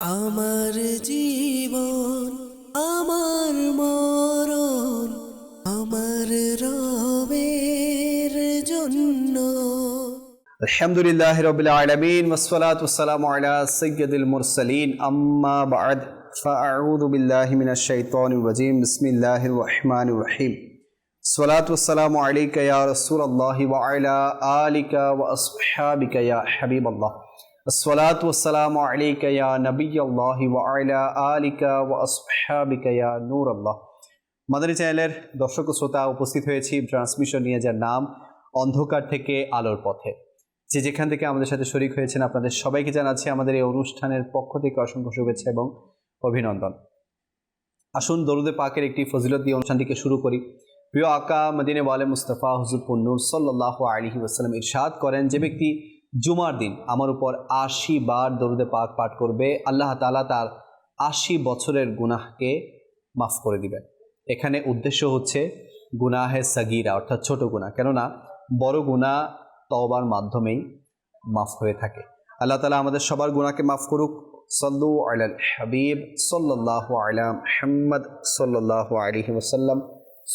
আমার জীবন আমার মরণ আমার রবের জন্য। আলহামদুলিল্লাহ রাব্বিল আলামিন ওয়াসসালাতু ওয়াসসালামু আলা সাইয়্যিদিল মুরসালিন আম্মা বা'দ ফাআউযু বিল্লাহি মিনাশ শাইতানির রাজীম বিসমিল্লাহির রহমানির রহিম সালাতু ওয়াসসালামু আলাইকা ইয়া রাসূলুল্লাহি ওয়া আলা আলিকা ওয়া আসহাবিকা ইয়া হাবিবাল্লাহ আসসালাতু ওয়াসসালামু আলাইকা ইয়া নবিয়্যাল্লাহি ওয়া আলা আলিকা ওয়া আসহাবিকা ইয়া নূরাল্লাহ। মাদানী চ্যানেলের দর্শক ও শ্রোতা, উপস্থিত হয়েছি ট্রান্সমিশন নিয়ে, যার নাম অন্ধকার থেকে আলোর পথে। যে যেখান থেকে আমাদের সাথে শরীক হয়েছেন আপনাদের সবাইকে জানাচ্ছি আমাদের এই অনুষ্ঠানের পক্ষ থেকে অসংখ্য শুভেচ্ছা এবং অভিনন্দন। আসুন দরুদে পাকের একটি ফজিলত দিয়ে অনুষ্ঠানটিকে শুরু করি। প্রিয় আকা মদিনে ওয়ালে মুস্তাফা হুজুর পুন্নুর সাল্লাল্লাহু আলাইহি ওয়াসাল্লাম ইরশাদ করেন, যে ব্যক্তি জুমার দিন আমার উপর ৮০ বার দরুদে পাক পাঠ করবে, আল্লাহ তাআলা তার ৮০ বছরের গুনাহকে মাফ করে দিবেন। এখানে উদ্দেশ্য হচ্ছে গুনাহে সাগীরা, অর্থাৎ ছোট গুনাহ, কেননা বড় গুনাহ তওবার মাধ্যমেই মাফ হয়ে থাকে। আল্লাহ তাআলা আমাদের সবার গুনাহকে মাফ করুক। সাল্লু আলাল হাবিব সাল্লাল্লাহু আলা মুহাম্মদ সাল্লাল্লাহু আলাইহি ওয়াসাল্লাম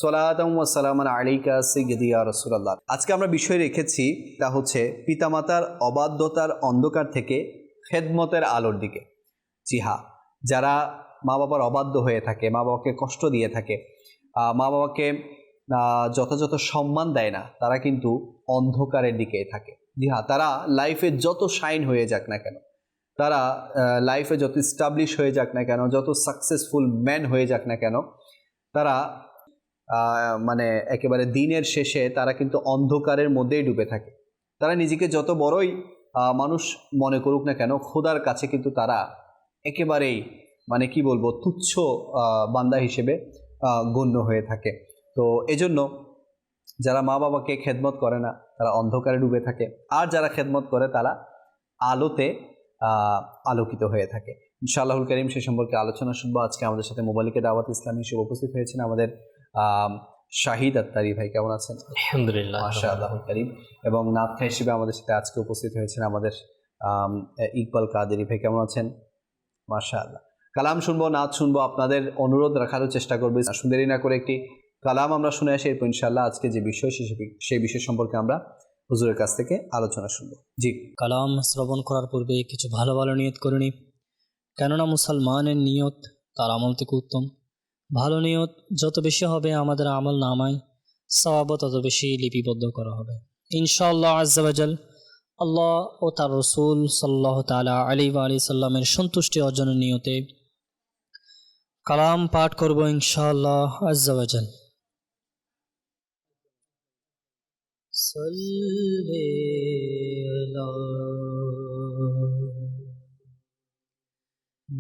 সালাতাম ওয়া সালামান আলাইকা সাইয়্যিদি ইয়া রাসূলুল্লাহ। আজকে আমরা বিষয় রেখেছি, তা হচ্ছে পিতামাতার অবাধ্যতার অন্ধকার থেকে খেদমতের আলোর দিকে। জি হ্যাঁ, যারা মা বাবার অবাধ্য হয়ে থাকে, মা বাবাকে কষ্ট দিয়ে থাকে, মা বাবাকে যথাযথ সম্মান দেয় না, তারা কিন্তু অন্ধকারের দিকেই থাকে। জি হ্যাঁ, তারা লাইফে যত শাইন হয়ে যাক না কেন, তারা লাইফে যত স্টাবলিশ হয়ে যাক না কেন, যত সাকসেসফুল ম্যান হয়ে যাক না কেন, তারা মানে একেবারে দিনের শেষে তারা কিন্তু অন্ধকারের মধ্যেই ডুবে থাকে। তারা নিজেকে যত বড়ই মানুষ মনে করুক না কেন, খোদার কাছে কিন্তু তারা একেবারেই মানে কি বলবো, তুচ্ছ বান্দা হিসেবে গণ্য হয়ে থাকে। তো এজন্য যারা মা বাবাকে খেদমত করে না, তারা অন্ধকারে ডুবে থাকে, আর যারা খেদমত করে তারা আলোতে আলোকিত হয়ে থাকে। ইনশাআল্লাহুল কারীম সে সম্পর্কে আলোচনা শুনবো। আজকে আমাদের সাথে মোবালিকে দাওয়াত ইসলামী হিসেবে উপস্থিত হয়েছেন আমাদের শাহিদ আত্তারি ভাই। কেমন আছেন? আলহামদুলিল্লাহ, মাশাআল্লাহুল কারীম। এবং নাতখা হিসেবে আমাদের সাথে আজকে উপস্থিত হয়েছেন আমাদের ইকবাল কাদেরি ভাই। কেমন আছেন? মাশাআল্লাহ। কালাম শুনবো, নাত শুনবো, আপনাদের অনুরোধ রাখারও চেষ্টা করবো। সুন্দরী না করে একটি কালাম আমরা শুনে আসি, এরপর ইনশাআল্লাহ আজকে যে বিষয় সেই বিষয় সম্পর্কে আমরা হুজুরের কাছ থেকে আলোচনা শুনবো। জি। কালাম শ্রবণ করার পূর্বে কিছু ভালো ভালো নিয়ত করে নিই, কেননা মুসলমানের নিয়ত তার আমল থেকে উত্তম। ভালো নিয়ত যত বেশি হবে, আমাদের আমল নামায় সওয়াব তত বেশি লিপিবদ্ধ করা হবে ইনশাআল্লাহ আজ্জা ওয়া জাল। আল্লাহ ও তার রসুল সাল্লাল্লাহু তাআলা আলাইহি ওয়া আলিহি সাল্লামের সন্তুষ্টি অর্জনের নিয়তে কালাম পাঠ করব ইনশাআল্লাহ আজ্জা ওয়া জাল। সাল্লি আলা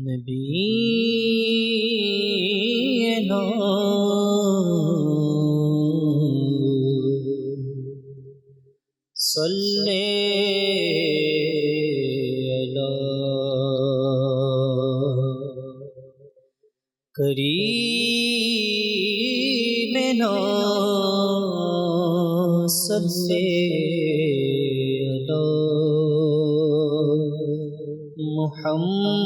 নবিয়িনা সাল্লি আলা করিমিনা সাল্লি আলা মুহাম্মাদিন।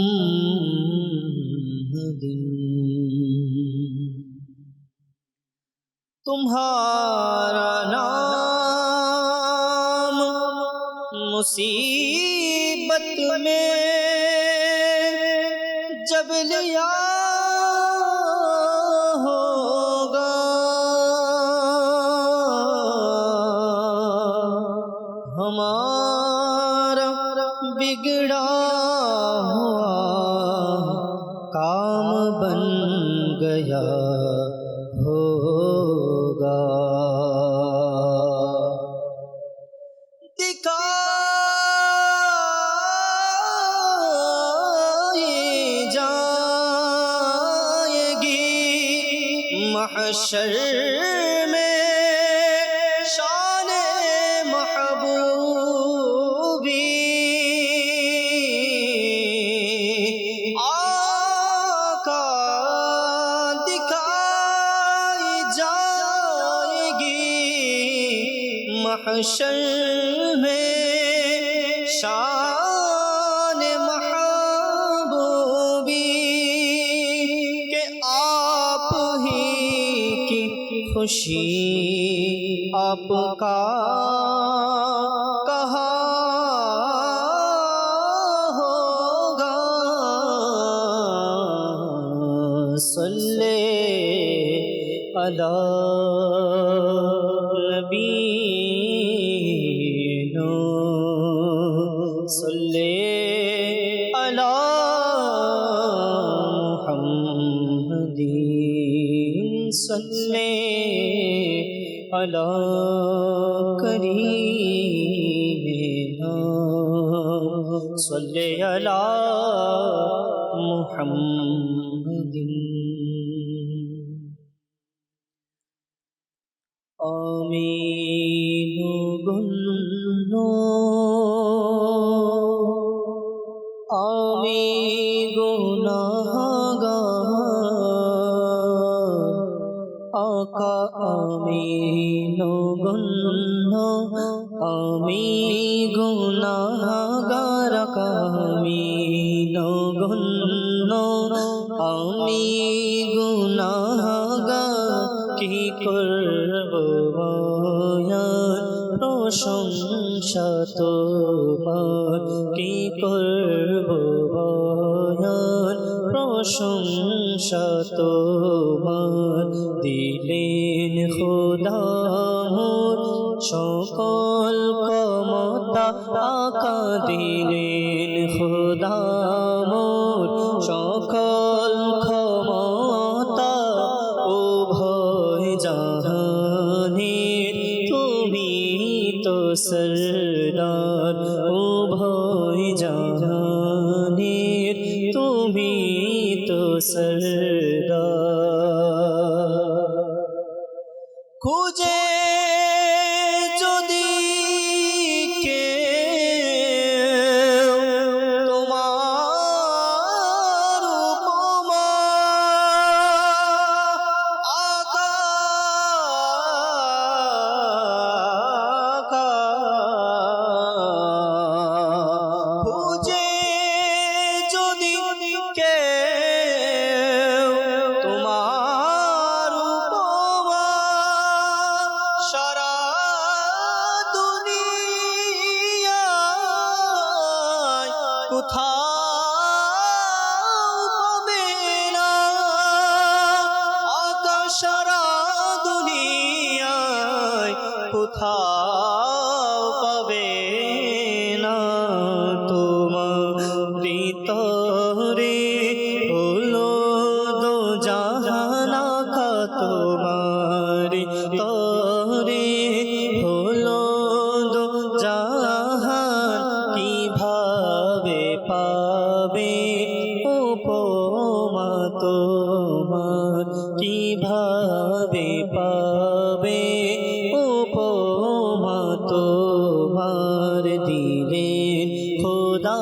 तुम्हारा नाम मुसीबत में जब लिया होगा, हमारा बिगड़ा हुआ काम बन गया होगा। दिखाई जाएगी महशर में शान महबूबी, आका दिखाई जाएगी महशर में शान महबूबी। खुशी आपका कहाँ होगा। सल्ले अला नबीना सल्ले अला मुहम्मदीन सल्ले अला करीमिना सल्ले अला मुहम्मदीन। आमीन गुन्नो आमी गुनाहगार आका आमीन गुन्नो आमी गुनाहगार आका आमीन गुन्नो आमी गुनाहगार কি করব বয়ান প্রশংসা তোমার কি করব বয়ান প্রশংসা তোমার দিলেন খোদা মোর সকল ক্ষমতা আকা দিলেন খোদা মোর সকল ক্ষমতা জাহানের তুমি তো সরদার ও ভয় জাহানের তুমি তো সরদার। খুঁজে যদি কেউ তোমার উপমা খুঁজে যদি কেউ তোমার উপমা সারা দুনিয়ায় কোথাও পাবে না আকাশ সারা দুনিয়ায় কোথাও পাবে না তোমার ভিতরে হলো দো জাহান আকা তোমার তরে হলো দো জাহান কিভাবে পাবে উপমা তোমার কিভাবে পাবে উপমা তোমার দিলেন খোদা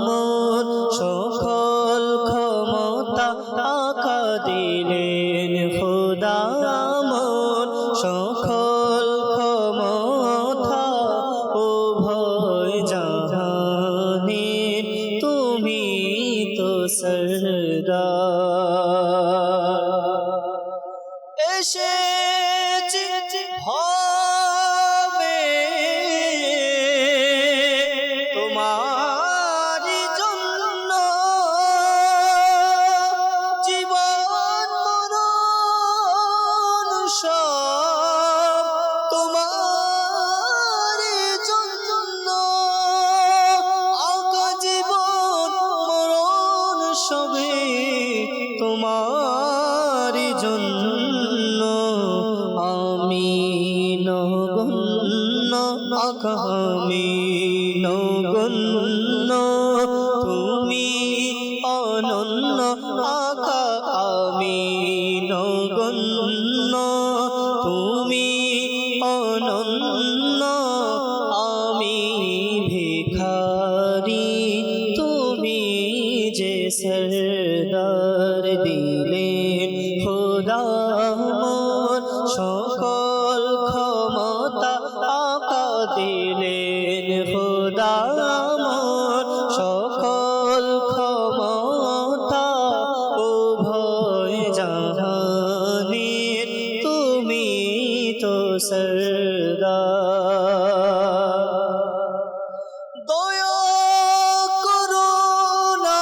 মোর সকল ক্ষমতা আকা দিলেন খোদা মোর সকল ক্ষমতা ও ভয় জাহানের তুমি তো সরদার। এসেছি হবে তোমার জন্য জীবন মরণ সব তোমার জন্য আকা জীবন মরণ সবে তোমার জন্য আমিন গুন্ন আকা আমিন গুন্ন তুমি অনন্য আকা আমিন গুন্ন তুমি অনন্য আমি ভিখারি তুমি যে সরদার দিলেন খোদা মোর সকল ক্ষমতা আকা দিলেন খোদা মোর সকল ক্ষমতা ও ভয় জাহানের তুমি সরদার দয়া করো না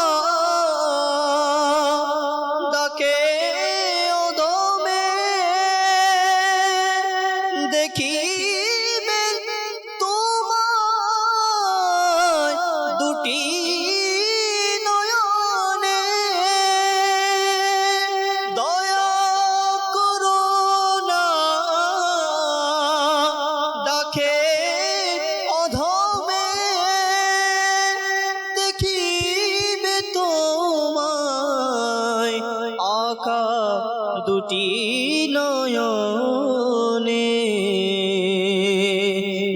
ডাকে অধমে দেখিবে তোমায় দুটি নয়নে দয়া করো না ডাকে অধমে দেখিবে তোমায় আকা দুটি নয়নে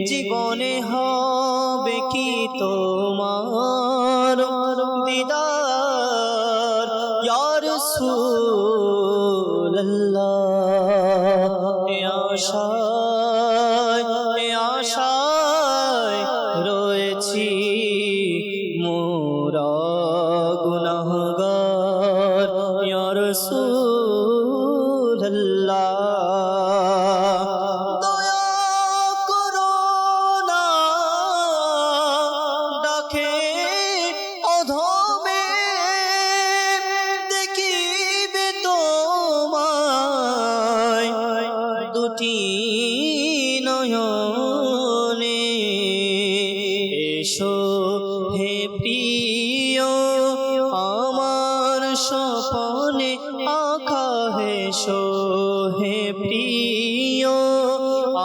জীবনে হবে কি তোমার দিদার ইয়া রাসূলুল্লাহ এ আশায় রয়েছি মোরা গুনাহগার ইয়া রাসূলুল্লাহ দয়া করো না ডাকে অধমে দেখিবে তোমায় দুটি নয়নে এসো হে প্রিয় আমার স্বপনে আঁকা হেসো হে প্রিয়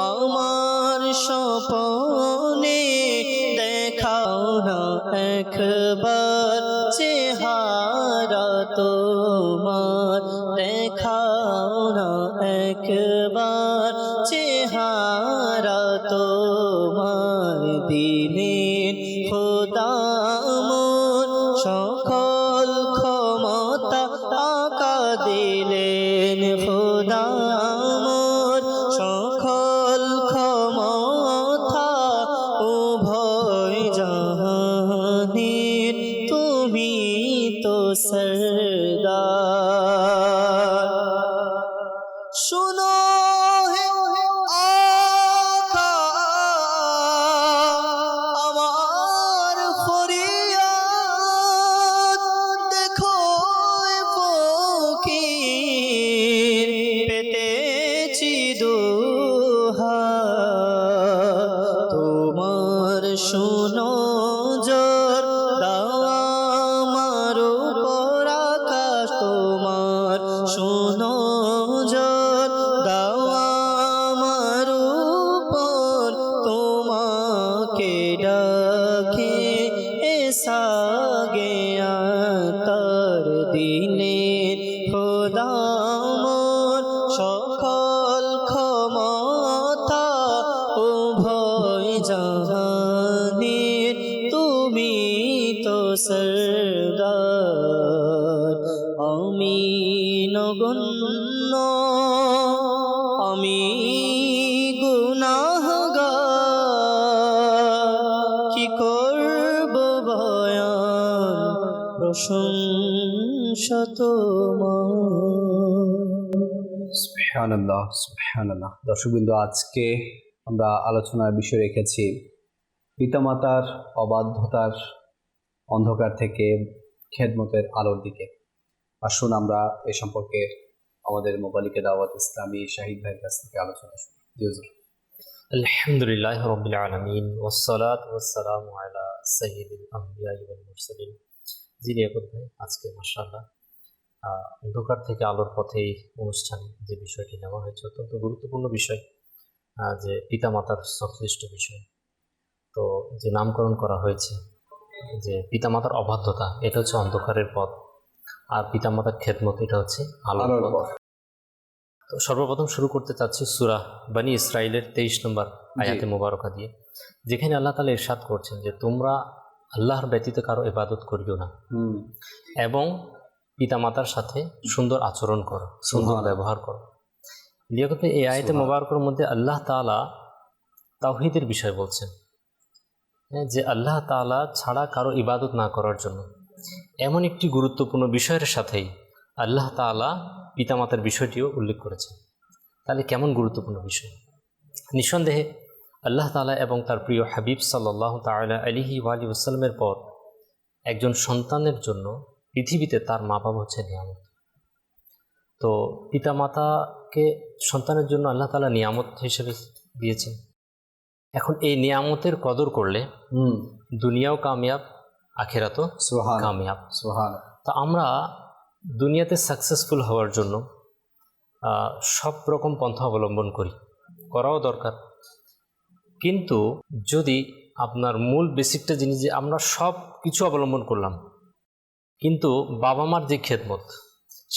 আমার স্বপনে দেখাও না একবার চেহারা তোমার দেখাও না একবার চেহারা তোমার দিলেন খোদা মন সকল ক্ষমতা আকা দিলেন খোদা মন সকল ক্ষমতা উভয় জাহানের তুমি তো সরদার শুনো হে আকা আমার ফরিয়াদ দেখো এ ফকির পেতেছি দুহাত তোমার শুনো জোর দাওয়া আমার উপর আকাশ তোমার শুনো জোর দাওয়া আমার উপর তোমাকে ডাকে এসা গেয়া তার দিনে খোদা মোর সকল ক্ষমতা উভয় জাহানের তুমি তো সরদার আমি নগণ্য আমি গুনাহগার কি করব বয়ান প্রশংসা তোমার সুবহানাল্লাহ সুবহানাল্লাহ। দর্শকবৃন্দ, আজকে আমরা আলোচনার বিষয় রেখেছি পিতামাতার অবাধ্যতার অন্ধকার থেকে খেদমতের আলোর দিকে। আসুন আমরা এ সম্পর্কে আমাদের মোবালিকে দাওয়াত ইসলামী শাহিদ ভাইয়ের কাছ থেকে আলোচনা শুনি। জি হুজুর। আলহামদুলিল্লাহ রাব্বিল আলামিন ওয়াসসালাতু ওয়াসসালামু আলা সাইয়্যিদিল আমবিয়া ওয়াল মুরসালিন। জি লিয়াকত ভাই, আজকে মাশাআল্লাহ অন্ধকার থেকে আলোর পথে এই অনুষ্ঠানে যে বিষয়টি নেওয়া হয়েছে অত্যন্ত গুরুত্বপূর্ণ বিষয়, যে পিতামাতার সংশ্লিষ্ট বিষয়। তো যে নামকরণ করা হয়েছে যে পিতামাতার অবাধ্যতা, এটা হচ্ছে অন্ধকারের পথ, আর পিতামাতার খেদমত এটা হচ্ছে আলোর পথ। তো সর্বপ্রথম শুরু করতে চাচ্ছি সূরা বনী ইসরাইলের 23 নম্বর আয়াতে মোবারকা দিয়ে, যেখানে আল্লাহ তাআলা ইরশাদ করছেন যে তোমরা আল্লাহর ব্যতীত কারো ইবাদত করিও না এবং পিতামাতার সাথে সুন্দর আচরণ করো, সুন্দর ব্যবহার করো। লিয়াকত এই আয়াতে মোবারকের মধ্যে আল্লাহ তাআলা তাওহীদের বিষয় বলছেন, যে আল্লাহ তাআলা ছাড়া কারো ইবাদত না করার জন্য। এমন একটি গুরুত্বপূর্ণ বিষয়ের সাথেই আল্লাহ তাআলা পিতামাতার বিষয়টিও উল্লেখ করেছেন। তাহলে কেমন গুরুত্বপূর্ণ বিষয়! নিঃসন্দেহে আল্লাহ তাআলা এবং তার প্রিয় হাবিব সাল্লাল্লাহু তাআলা আলাইহি ওয়াসাল্লামের পর একজন সন্তানের জন্য পৃথিবীতে তার মা বাবা হচ্ছে নিয়ামত। তো পিতামাতাকে সন্তানের জন্য আল্লাহ তাআলা নিয়ামত হিসেবে দিয়েছেন। এখন এই নিয়ামতের কদর করলে দুনিয়াও কামিয়াব, আখিরাতও কামিয়াব। তো আমরা দুনিয়াতে সাকসেসফুল হওয়ার জন্য সব রকম পন্থা অবলম্বন করাও দরকার, কিন্তু যদি আপনার মূল বেসিকটা জিনিস যে আমরা সব কিছু অবলম্বন করলাম, কিন্তু বাবা মার যে খেদমত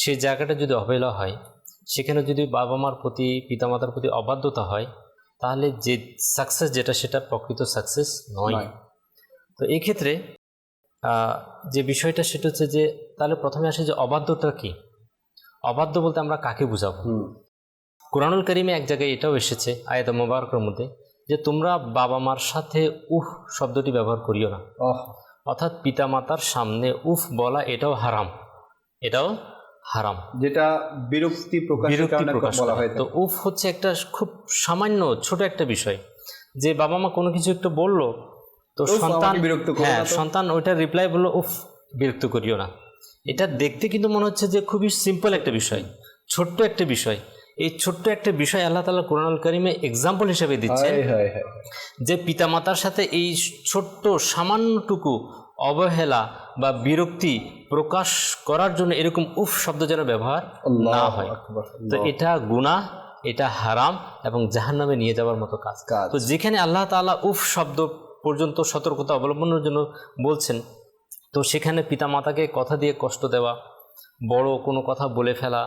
সেই জায়গাটা যদি অবহেলা হয়, সেখানে যদি বাবা মার প্রতি পিতামাতার প্রতি অবাধ্যতা হয়, তাহলে যে সাকসেস যেটা সেটা প্রকৃত সাকসেস নয়। তো এই ক্ষেত্রে যে বিষয়টা সেটা হচ্ছে যে তাহলে প্রথমে আসে যে অবাধ্যতা কি। অবাধ্য বলতে আমরা কাকে বুঝাবো? কুরআনুল কারীমে এক জায়গায় এটাও এসেছে আয়াত মুবারকের মধ্যে যে তোমরা বাবা মার সাথে উফ শব্দটি ব্যবহার করিও না। অর্থাৎ পিতামাতার সামনে উফ বলা এটাও হারাম, এটাও হারাম, যেটা বিরক্তি প্রকাশ বলা হয়। তো উফ হচ্ছে একটা খুব সামান্য ছোট একটা বিষয়, যে বাবা মা কোনো কিছু একটু বললো তো সন্তান ওইটা রিপ্লাই বললো উফ বিরক্ত করিও না। এটা দেখতে কিন্তু মনে হচ্ছে যে খুবই সিম্পল একটা বিষয়, ছোট্ট একটা বিষয়। এই ছোট্ট একটা বিষয় আল্লাহ তাআলা কুরআনুল কারীমে এক্সাম্পল হিসেবে দিচ্ছেন যে পিতামাতার সাথে এই ছোট্ট সামান্যটুকু অবহেলা বা বিরক্তি প্রকাশ করার জন্য এরকম উফ শব্দ যেন ব্যবহার না হয়। তো এটা গুনাহ, এটা হারাম এবং জাহান্নামে নিয়ে যাওয়ার মতো কাজ। তো যেখানে আল্লাহ তাআলা উফ শব্দ পর্যন্ত সতর্কতা অবলম্বনের জন্য বলছেন, তো সেখানে পিতামাতাকে কথা দিয়ে কষ্ট দেওয়া, বড় কোনো কথা বলে ফেলা,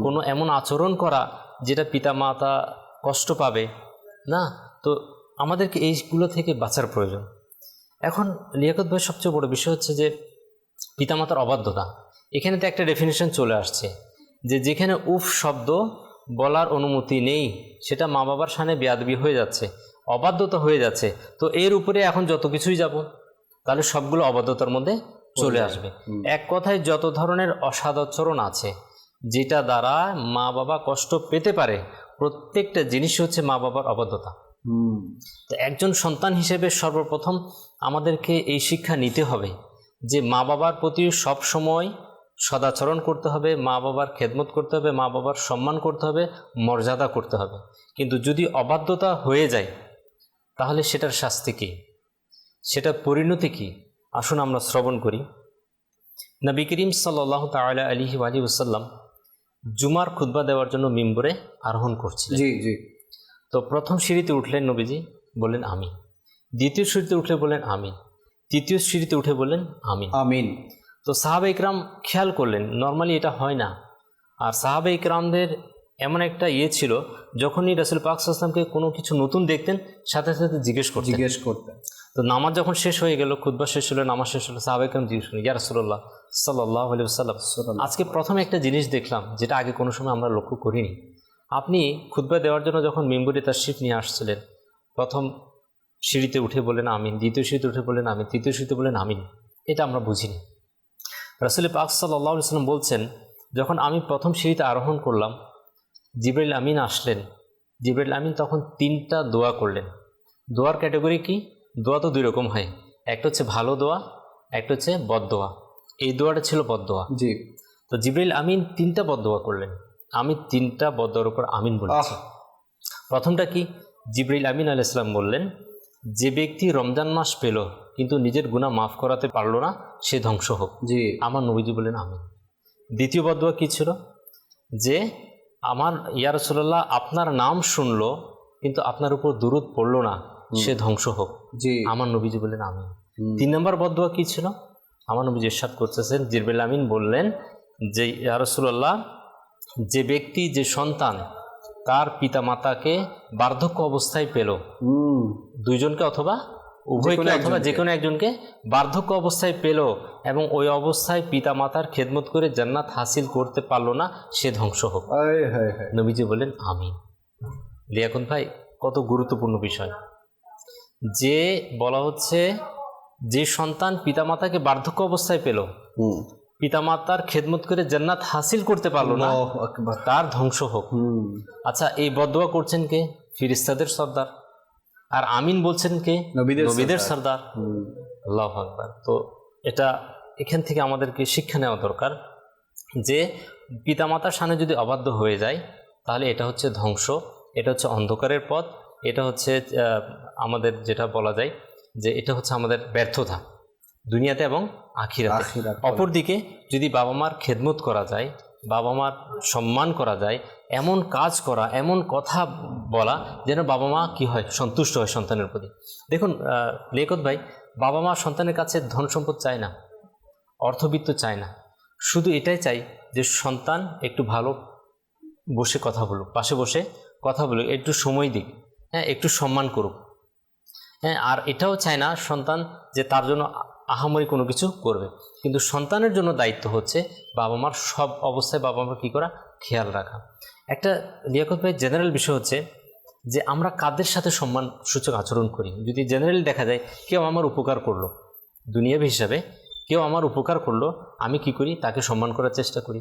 কোনো এমন আচরণ করা যেটা পিতামাতা কষ্ট পাবে না। তো আমাদেরকে এইগুলো থেকে বাঁচার প্রয়োজন। এখন লিয়াকত ভাই সবচেয়ে বড় বিষয় হচ্ছে যে পিতামাতার অবাধ্যতা। এখানে তো একটা ডেফিনেশন চলে আসছে যে যেখানে উফ শব্দ বলার অনুমতি নেই সেটা মা বাবার সামনে বেয়াদবি হয়ে যাচ্ছে, অবাধ্যতা হয়ে যাচ্ছে। তো এর উপরে এখন যত কিছুই যাব তাহলে সবগুলো অবাধ্যতার মধ্যে চলে আসবে। এক কথায় যত ধরনের অসদাচরণ আছে যেটা দ্বারা মা বাবা কষ্ট পেতে পারে, প্রত্যেকটা জিনিস হচ্ছে মা বাবার অবাধ্যতা। তো একজন সন্তান হিসেবে সর্বপ্রথম আমাদেরকে এই শিক্ষা নিতে হবে যে মা বাবার প্রতি সব সময় সদাচরণ করতে হবে, মা বাবার খেদমত করতে হবে, মা বাবার সম্মান করতে হবে, মর্যাদা করতে হবে। কিন্তু যদি অবাধ্যতা হয়ে যায় তাহলে সেটার শাস্তি কী, সেটার পরিণতি কী? আসুন আমরা শ্রবণ করি। নবী করিম সাল্লাল্লাহু তাআলা আলাইহি ওয়াসাল্লাম জুমার খুতবা দেওয়ার জন্য মিম্বরে আরোহণ করছিলেন। তো প্রথম সিঁড়িতে উঠলেন নবীজি, বললেন আমিন। দ্বিতীয় সিঁড়িতে উঠলে বললেন আমিন। তৃতীয় সিঁড়িতে উঠে বললেন আমিন আমিন। তো সাহাবা ইকরাম খেয়াল করলেন, নর্মালি এটা হয় না। আর সাহাবা ইকরামদের এমন একটা ছিল, যখনই রাসূল পাক সাল্লাল্লাহু আলাইহি ওয়াসাল্লামকে কোনো কিছু নতুন দেখতেন সাথে সাথে জিজ্ঞেস করতেন। তো নামাজ যখন শেষ হয়ে গেল, খুতবা শেষ হলো, নামাজ শেষ হলো, সাহাবা ইকরাম জিজ্ঞেস করলেন, ইয়া রাসূলুল্লাহ সাল্লাল্লাহু আলাইহি ওয়াসাল্লাম, আজকে প্রথমে একটা জিনিস দেখলাম যেটা আগে কোনো সময় আমরা লক্ষ্য করিনি। আপনি খুতবা দেওয়ার জন্য যখন মিম্বরে তাশরিফ নিয়ে আসছিলেন, প্রথম সিঁড়িতে উঠে বলেন আমিন, দ্বিতীয় সিঁড়িতে উঠে বলেন আমিন, তৃতীয় সিঁড়িতে বলেন আমিন। এটা আমরা বুঝিনি। রাসূল পাক সাল্লাল্লাহু আলাইহি ওয়াসাল্লাম বলছেন, যখন আমি প্রথম সিঁড়িতে আরোহণ করলাম, জিবরাইল আমিন আসলেন। জিবরাইল আমিন তখন 3টা দোয়া করলেন। দোয়ার ক্যাটাগরি কি? দোয়া তো 2 রকম হয়, একটা হচ্ছে ভালো দোয়া, একটা হচ্ছে বদদোয়া। এই দোয়াটা ছিল বদদোয়া। তো জিবরাইল আমিন 3টা বদদোয়া করলেন। আমি 3টা বদদোয়ার উপর আমিন বলেছি। প্রথমটা কি? জিবরাইল আমিন আলাইহিস সালাম বললেন, যে ব্যক্তি রমজান মাস পেল কিন্তু নিজের গুনাহ মাফ করাতে পারলো না, সে ধ্বংস হোক। আমার নবীজি বললেন আমিন। দ্বিতীয় বদদোয়া কি ছিল? যে আমার ইয়া রাসূলুল্লাহ আপনার নাম শুনলো কিন্তু আপনার উপর দুরূদ পড়লো না, সে ধ্বংস হোক। আমার নবীজি বললেন আমিন। 3 নম্বর বদদোয়া কি ছিল? আমার নবীজি ইরশাদ করতেছেন, জিবরাইল আমিন বললেন যে ইয়া রাসূলুল্লাহ, যে ব্যক্তি, যে সন্তান তার পিতা মাতাকে বার্ধক্য অবস্থায় পেল, দুইজনকে অথবা উভয়কে অথবা যে কোনো একজনকে বার্ধক্য অবস্থায় পেল এবং ওই অবস্থায় পিতা মাতার খেদমত করে জান্নাত হাসিল করতে পারলো না, সে ধ্বংস হোক। নবীজি বলেন আমিন। লিয়াকত ভাই, কত গুরুত্বপূর্ণ বিষয় যে বলা হচ্ছে, যে সন্তান পিতামাতাকে বার্ধক্য অবস্থায় পেল, পিতামাতার খেদমত করে জান্নাত হাসিল করতে পারলো না, তার ধ্বংস হোক। আচ্ছা, এই বদদোয়া করছেন কে? ফিরিস্তাদের সর্দার, আর আমিন বলছেন কে? নবীদের সর্দার। আল্লাহু আকবার। তো এটা এখান থেকে আমাদেরকে শিক্ষা নেওয়া দরকার যে পিতামাতার সামনে যদি অবাধ্য হয়ে যায় তাহলে এটা হচ্ছে ধ্বংস, এটা হচ্ছে অন্ধকারের পথ, এটা হচ্ছে আমাদের যেটা বলা যায় যে এটা হচ্ছে আমাদের ব্যর্থতা দুনিয়াতে এবং আখিরাতে। অপরদিকে যদি বাবা মার খেদমত করা যায়, বাবা মার সম্মান করা যায়, এমন কাজ করা, এমন কথা বলা যেন বাবা মা কি হয়, সন্তুষ্ট হয় সন্তানের প্রতি। দেখুন লিয়াকত ভাই, বাবা মা সন্তানের কাছে ধন সম্পদ চায় না, অর্থবিত্ত চায় না, শুধু এটাই চাই যে সন্তান একটু ভালো বসে কথা বলুক, পাশে বসে কথা বলুক, একটু সময় দিক, হ্যাঁ, একটু সম্মান করুক, হ্যাঁ। আর এটাও চায় না সন্তান যে তার জন্য আহামরি কোনো কিছু করবে। কিন্তু সন্তানের জন্য দায়িত্ব হচ্ছে বাবা মার সব অবস্থায় বাবা মার কী করা, খেয়াল রাখা। একটা লিয়াকত ভাই জেনারেল বিষয় হচ্ছে যে আমরা কাদের সাথে সম্মান সূচক আচরণ করি। যদি জেনারেলি দেখা যায় কেউ আমার উপকার করলো, দুনিয়াবী হিসাবে কেউ আমার উপকার করলো, আমি কি করি, তাকে সম্মান করার চেষ্টা করি।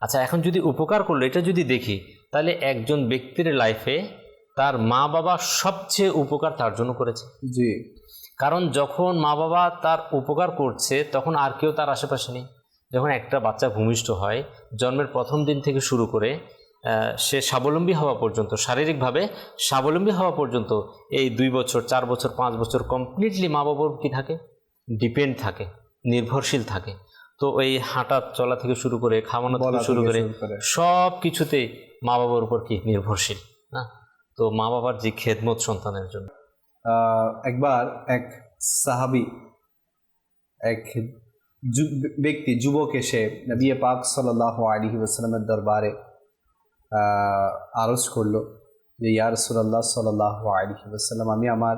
আচ্ছা, এখন যদি উপকার করলো এটা যদি দেখি, তাহলে একজন ব্যক্তির লাইফে তার মা বাবা সবচেয়ে উপকার তার জন্য করেছে। জি। কারণ যখন মা বাবা তার উপকার করছে তখন আর কেউ তার আশেপাশে নেই। যখন একটা বাচ্চা ভূমিষ্ঠ হয়, জন্মের প্রথম দিন থেকে শুরু করে সে স্বাবলম্বী হওয়া পর্যন্ত, শারীরিকভাবে স্বাবলম্বী হওয়া পর্যন্ত, এই 2 বছর 4 বছর 5 বছর কমপ্লিটলি মা বাবার কি থাকে, ডিপেন্ড থাকে, নির্ভরশীল থাকে। তো এই হাঁটা চলা থেকে শুরু করে, খাওয়ানো থেকে শুরু করে সব কিছুতে মা বাবার উপর কি নির্ভরশীল না। তো মা বাবার যে খেদমত সন্তানের জন্য। একবার এক সাহাবী, এক ব্যক্তি, যুবক এসে নবী পাক সাল্লাল্লাহু আলাইহি ওয়াসাল্লামের দরবারে আরজ করলো যে ইয়া রাসূলুল্লাহ সাল্লাল্লাহু আলাইহি ওয়াসাল্লাম, আমি আমার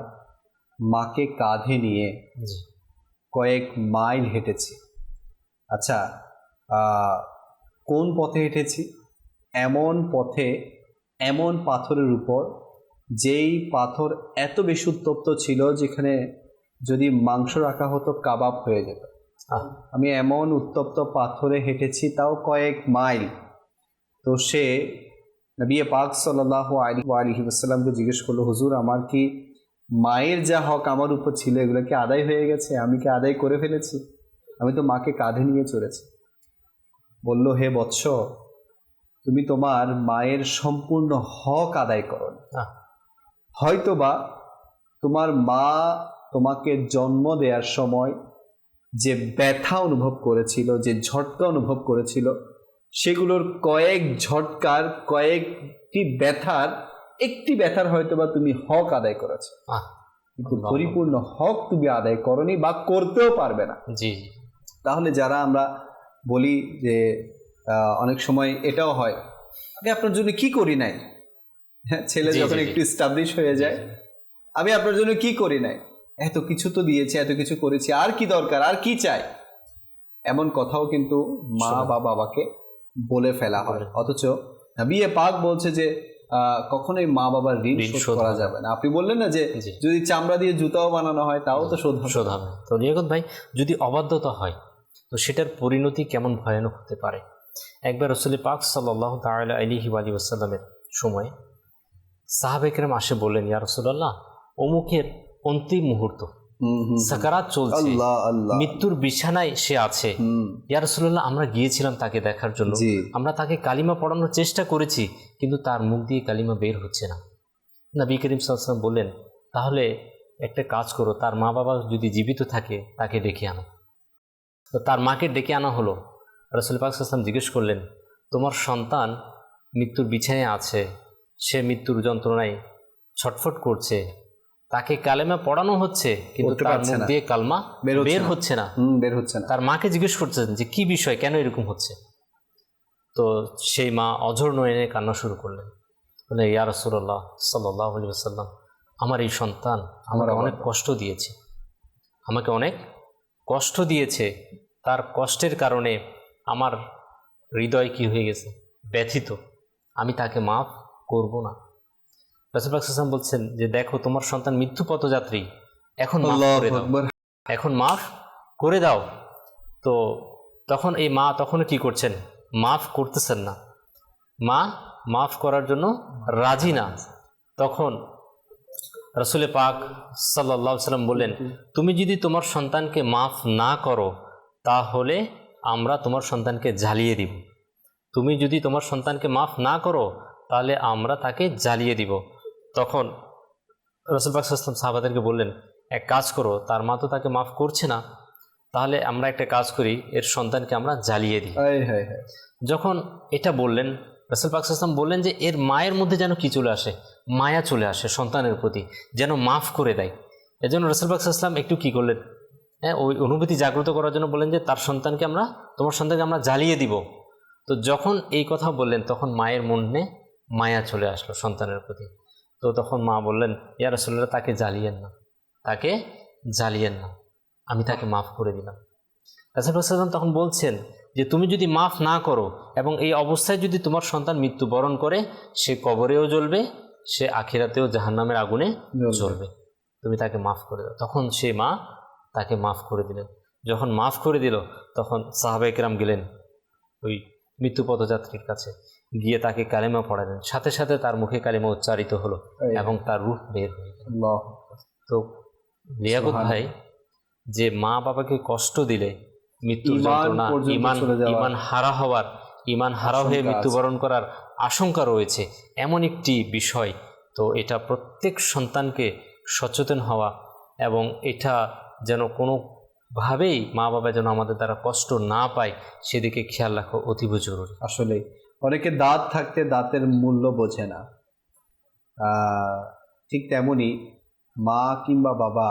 মাকে কাঁধে নিয়ে কয়েক মাইল হেঁটেছি। আচ্ছা, কোন পথে হেঁটেছি? এমন পথে, এমন পাথরের উপর যেই পাথর এত বেশি উত্তপ্ত ছিল যেখানে যদি মাংস রাখা হতো কাবাব হয়ে যেত। আমি এমন উত্তপ্ত পাথরে হেঁটেছি, তাও কয়েক মাইল। তো সে নবী পাক সাল্লাল্লাহু আলাইহি ওয়াসাল্লামকে জিজ্ঞেস করলো, হুজুর, আমার কি মায়ের যা হক আমার উপর ছিল এগুলো কি আদায় হয়ে গেছে? আমি কি আদায় করে ফেলেছি? আমি তো মাকে কাঁধে নিয়ে চলেছি। বলল, হে বৎস, তুমি তোমার মায়ের সম্পূর্ণ হক আদায় করো। হয়তোবা তোমার মা তোমাকে জন্ম দেওয়ার সময় যে ব্যথা অনুভব করেছিল, যে ঝটকা অনুভব করেছিল, সেগুলোর কয়েক ঝটকার, কয়েকটি ব্যথার একটি ব্যথার হয়তোবা তুমি হক আদায় করেছো, কিন্তু পরিপূর্ণ হক তুমি আদায় করনি বা করতেও পারবে না। জি। তাহলে যারা আমরা বলি যে অনেক সময় এটাও হয়, আমি আপনার জন্য কি করি নাই, হ্যাঁ, ছেলে যখন একটু এস্টাবলিশ হয়ে যায়, আমি আপনার জন্য কি করি নাই, এত কিছু তো দিয়েছি, এত কিছু করেছি, আর কি দরকার, আর কি চাই, এমন কথাও কিন্তু মা বা বাবাকে বলে ফেলা হয়। অথচ নবী পাক বলছে যে কখনোই মা বাবার ঋণ শোধ করা যাবে না। আপনি বললেন না যে যদি চামড়া দিয়ে জুতাও বানানো হয় তাও তো শোধ হবে। তো লিয়াকত ভাই, যদি অবাধ্যতা হয় তো সেটার পরিণতি কেমন ভয়ানক হতে পারে। একবার রাসূল পাক সাল্লাল্লাহু তাআলা আলাইহি ওয়াসাল্লামের সময় সাহাবায়ে কেরাম আসে বললেন, ইয়া রাসূলুল্লাহ, অমুকের অন্তিম মুহূর্ত, সাকারাত চলছে, মৃত্যুর বিছানায় সে আছে, ইয়া রাসূলুল্লাহ, আমরা গিয়েছিলাম তাকে দেখার জন্য, আমরা তাকে কালিমা পড়ানোর চেষ্টা করেছি, কিন্তু তার মুখ দিয়ে কালিমা বের হচ্ছে না। নবী করিম সাল্লাল্লাহু আলাইহি ওয়াসাল্লাম বললেন, তাহলে একটা কাজ করো, তার মা বাবা যদি জীবিত থাকে তাকে ডেকে আনো। তো তার মাকে ডেকে আনা হলো। রাসূল পাক সাল্লাল্লাহু আলাইহি ওয়াসাল্লাম জিজ্ঞেস করলেন, তোমার সন্তান মৃত্যুর বিছানায় আছে, সে মৃত্যুর যন্ত্রণায় ছটফট করছে, তাকে কালেমা পড়ানো হচ্ছে কিন্তু তার মুখ দিয়ে কালমা বের হচ্ছে না। তার মাকে জিজ্ঞেস করছেন যে কি বিষয়, কেন এরকম হচ্ছে? তো সেই মা অঝর নয়নে কান্না শুরু করলেন, বলে, ইয়া রাসূলুল্লাহ সাল্লাল্লাহু আলাইহি ওয়াসাল্লাম, আমার এই সন্তান আমাকে অনেক কষ্ট দিয়েছে, আমাকে অনেক কষ্ট দিয়েছে, তার কষ্টের কারণে আমার হৃদয় কি হয়ে গেছে, ব্যথিত, আমি তাকে মাফ করব না। রাসূল পাক সাল্লাল্লাহু আলাইহি ওয়াসাল্লাম বলছেন যে দেখো, তোমার সন্তান মৃত্যু পথযাত্রী, এখন মাফ করে দাও, এখন মাফ করে দাও। তো তখন এই মা তখনও কি করছেন, মাফ করতেছেন না, মা মাফ করার জন্য রাজি না। তখন রাসূল পাক সাল্লাল্লাহু আলাইহি সাল্লাম বললেন, তুমি যদি তোমার সন্তানকে মাফ না করো তাহলে আমরা তোমার সন্তানকে জ্বালিয়ে দিব। তুমি যদি তোমার সন্তানকে মাফ না করো তাহলে আমরা তাকে জ্বালিয়ে দিব। তখন রাসূল পাক সাল্লাল্লাহু আলাইহি ওয়াসাল্লাম সাহাবাদেরকে বললেন, এক কাজ করো, তার মা তো তাকে মাফ করছে না, তাহলে আমরা একটা কাজ করি, এর সন্তানকে আমরা জ্বালিয়ে দিই। যখন এটা বললেন, রাসূল পাক সাল্লাল্লাহু আলাইহি ওয়াসাল্লাম বললেন যে এর মায়ের মধ্যে যেন কি চলে আসে, মায়া চলে আসে সন্তানের প্রতি, যেন মাফ করে দেয়। এজন্য রাসূল পাক সাল্লাল্লাহু আলাইহি ওয়াসাল্লাম একটু কী করলেন, ওই অনুভূতি জাগ্রত করার জন্য বললেন যে তোমার সন্তানকে আমরা জ্বালিয়ে দিব। তো যখন এই কথা বললেন তখন মায়ের মনে মায়া চলে আসলো সন্তানের প্রতি। তো তখন মা বললেন, ইয়া রাসূলুল্লাহ, তাকে জ্বালিয়েন না, আমি তাকে মাফ করে দিলাম। রাসূল সাল্লাল্লাহু আলাইহি ওয়াসাল্লাম তখন বলছেন যে তুমি যদি মাফ না করো এবং এই অবস্থায় যদি তোমার সন্তান মৃত্যুবরণ করে, সে কবরেও জ্বলবে, সে আখিরাতেও জাহান্নামের আগুনে জ্বলবে, তুমি তাকে মাফ করে দাও। তখন সে মা তাকে মাফ করে দিলেন। যখন মাফ করে দিল তখন সাহাবায়ে কেরাম গেলেন ওই মৃত্যু পথযাত্রীর কাছে, গিয়ে তাকে কালেমা পড়ালেন। সাথে সাথে তার মুখে কালেমা উচ্চারিত হলো এবং তার রূহ বের হয়ে গেল। তো লিয়াকত ভাই, যে মা বাবাকে কষ্ট দিলে মৃত্যুর যন্ত্রণা, ইমান হারা হয়ে মৃত্যুবরণ করার আশঙ্কা রয়েছে, এমন একটি বিষয়। তো এটা প্রত্যেক সন্তানকে সচেতন হওয়া এবং এটা যেন কোনোভাবেই মা বাবা যেন আমাদের দ্বারা কষ্ট না পায় সেদিকে খেয়াল রাখা অতীব জরুরি। আসলে অনেকে দাঁত থাকতে দাঁতের মূল্য বোঝে না, ঠিক তেমনি মা কিংবা বাবা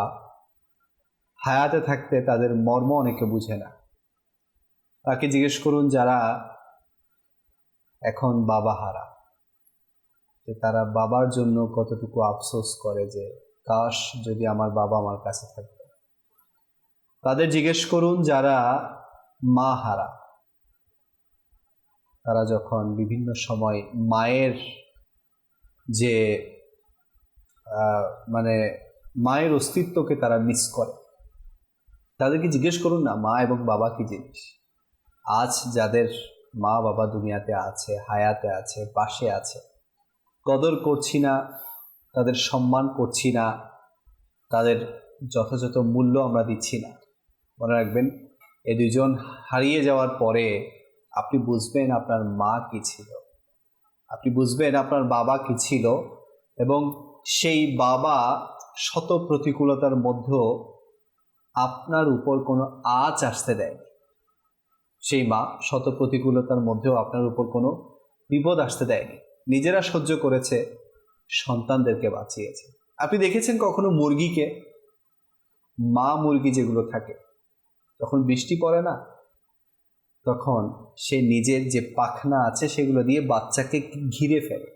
হায়াতে থাকতে তাদের মর্ম অনেকে বুঝে না। তাকে জিজ্ঞেস করুন যারা এখন বাবা হারা, যে তারা বাবার জন্য কতটুকু আফসোস করে যে কাশ যদি আমার বাবা আমার কাছে থাকতো। তাদের জিজ্ঞেস করুন যারা মা হারা, তারা যখন বিভিন্ন সময় মায়ের যে মায়ের অস্তিত্বকে তারা মিস করে, তাদেরকে জিজ্ঞেস করুন না মা এবং বাবা কি জিনিস। আজ যাদের মা বাবা দুনিয়াতে আছে, হায়াতে আছে, পাশে আছে, কদর করছি না, তাদের সম্মান করছি না, তাদের যথাযথ মূল্য আমরা দিচ্ছি না। মনে রাখবেন, এই দুজন হারিয়ে যাওয়ার পরে আপনি বুঝবেন আপনার মা কি ছিল, আপনি বুঝবেন আপনার বাবা কি ছিল, এবং সেই বাবা শত প্রতিকূলতার মধ্যেও আপনার উপর কোনো আঁচ আসতে দেয়নি। সেই মা শত প্রতিকূলতার মধ্যেও আপনার উপর কোনো বিপদ আসতে দেয়নি, নিজেরা সহ্য করেছে, সন্তানদেরকে বাঁচিয়েছে। আপনি দেখেছেন কখনো মুরগিকে, মা মুরগি যেগুলো থাকে, যখন বৃষ্টি পড়ে না, তখন সে নিজের যে পাখনা আছে সেগুলো দিয়ে বাচ্চাকে ঘিরে ফেলে,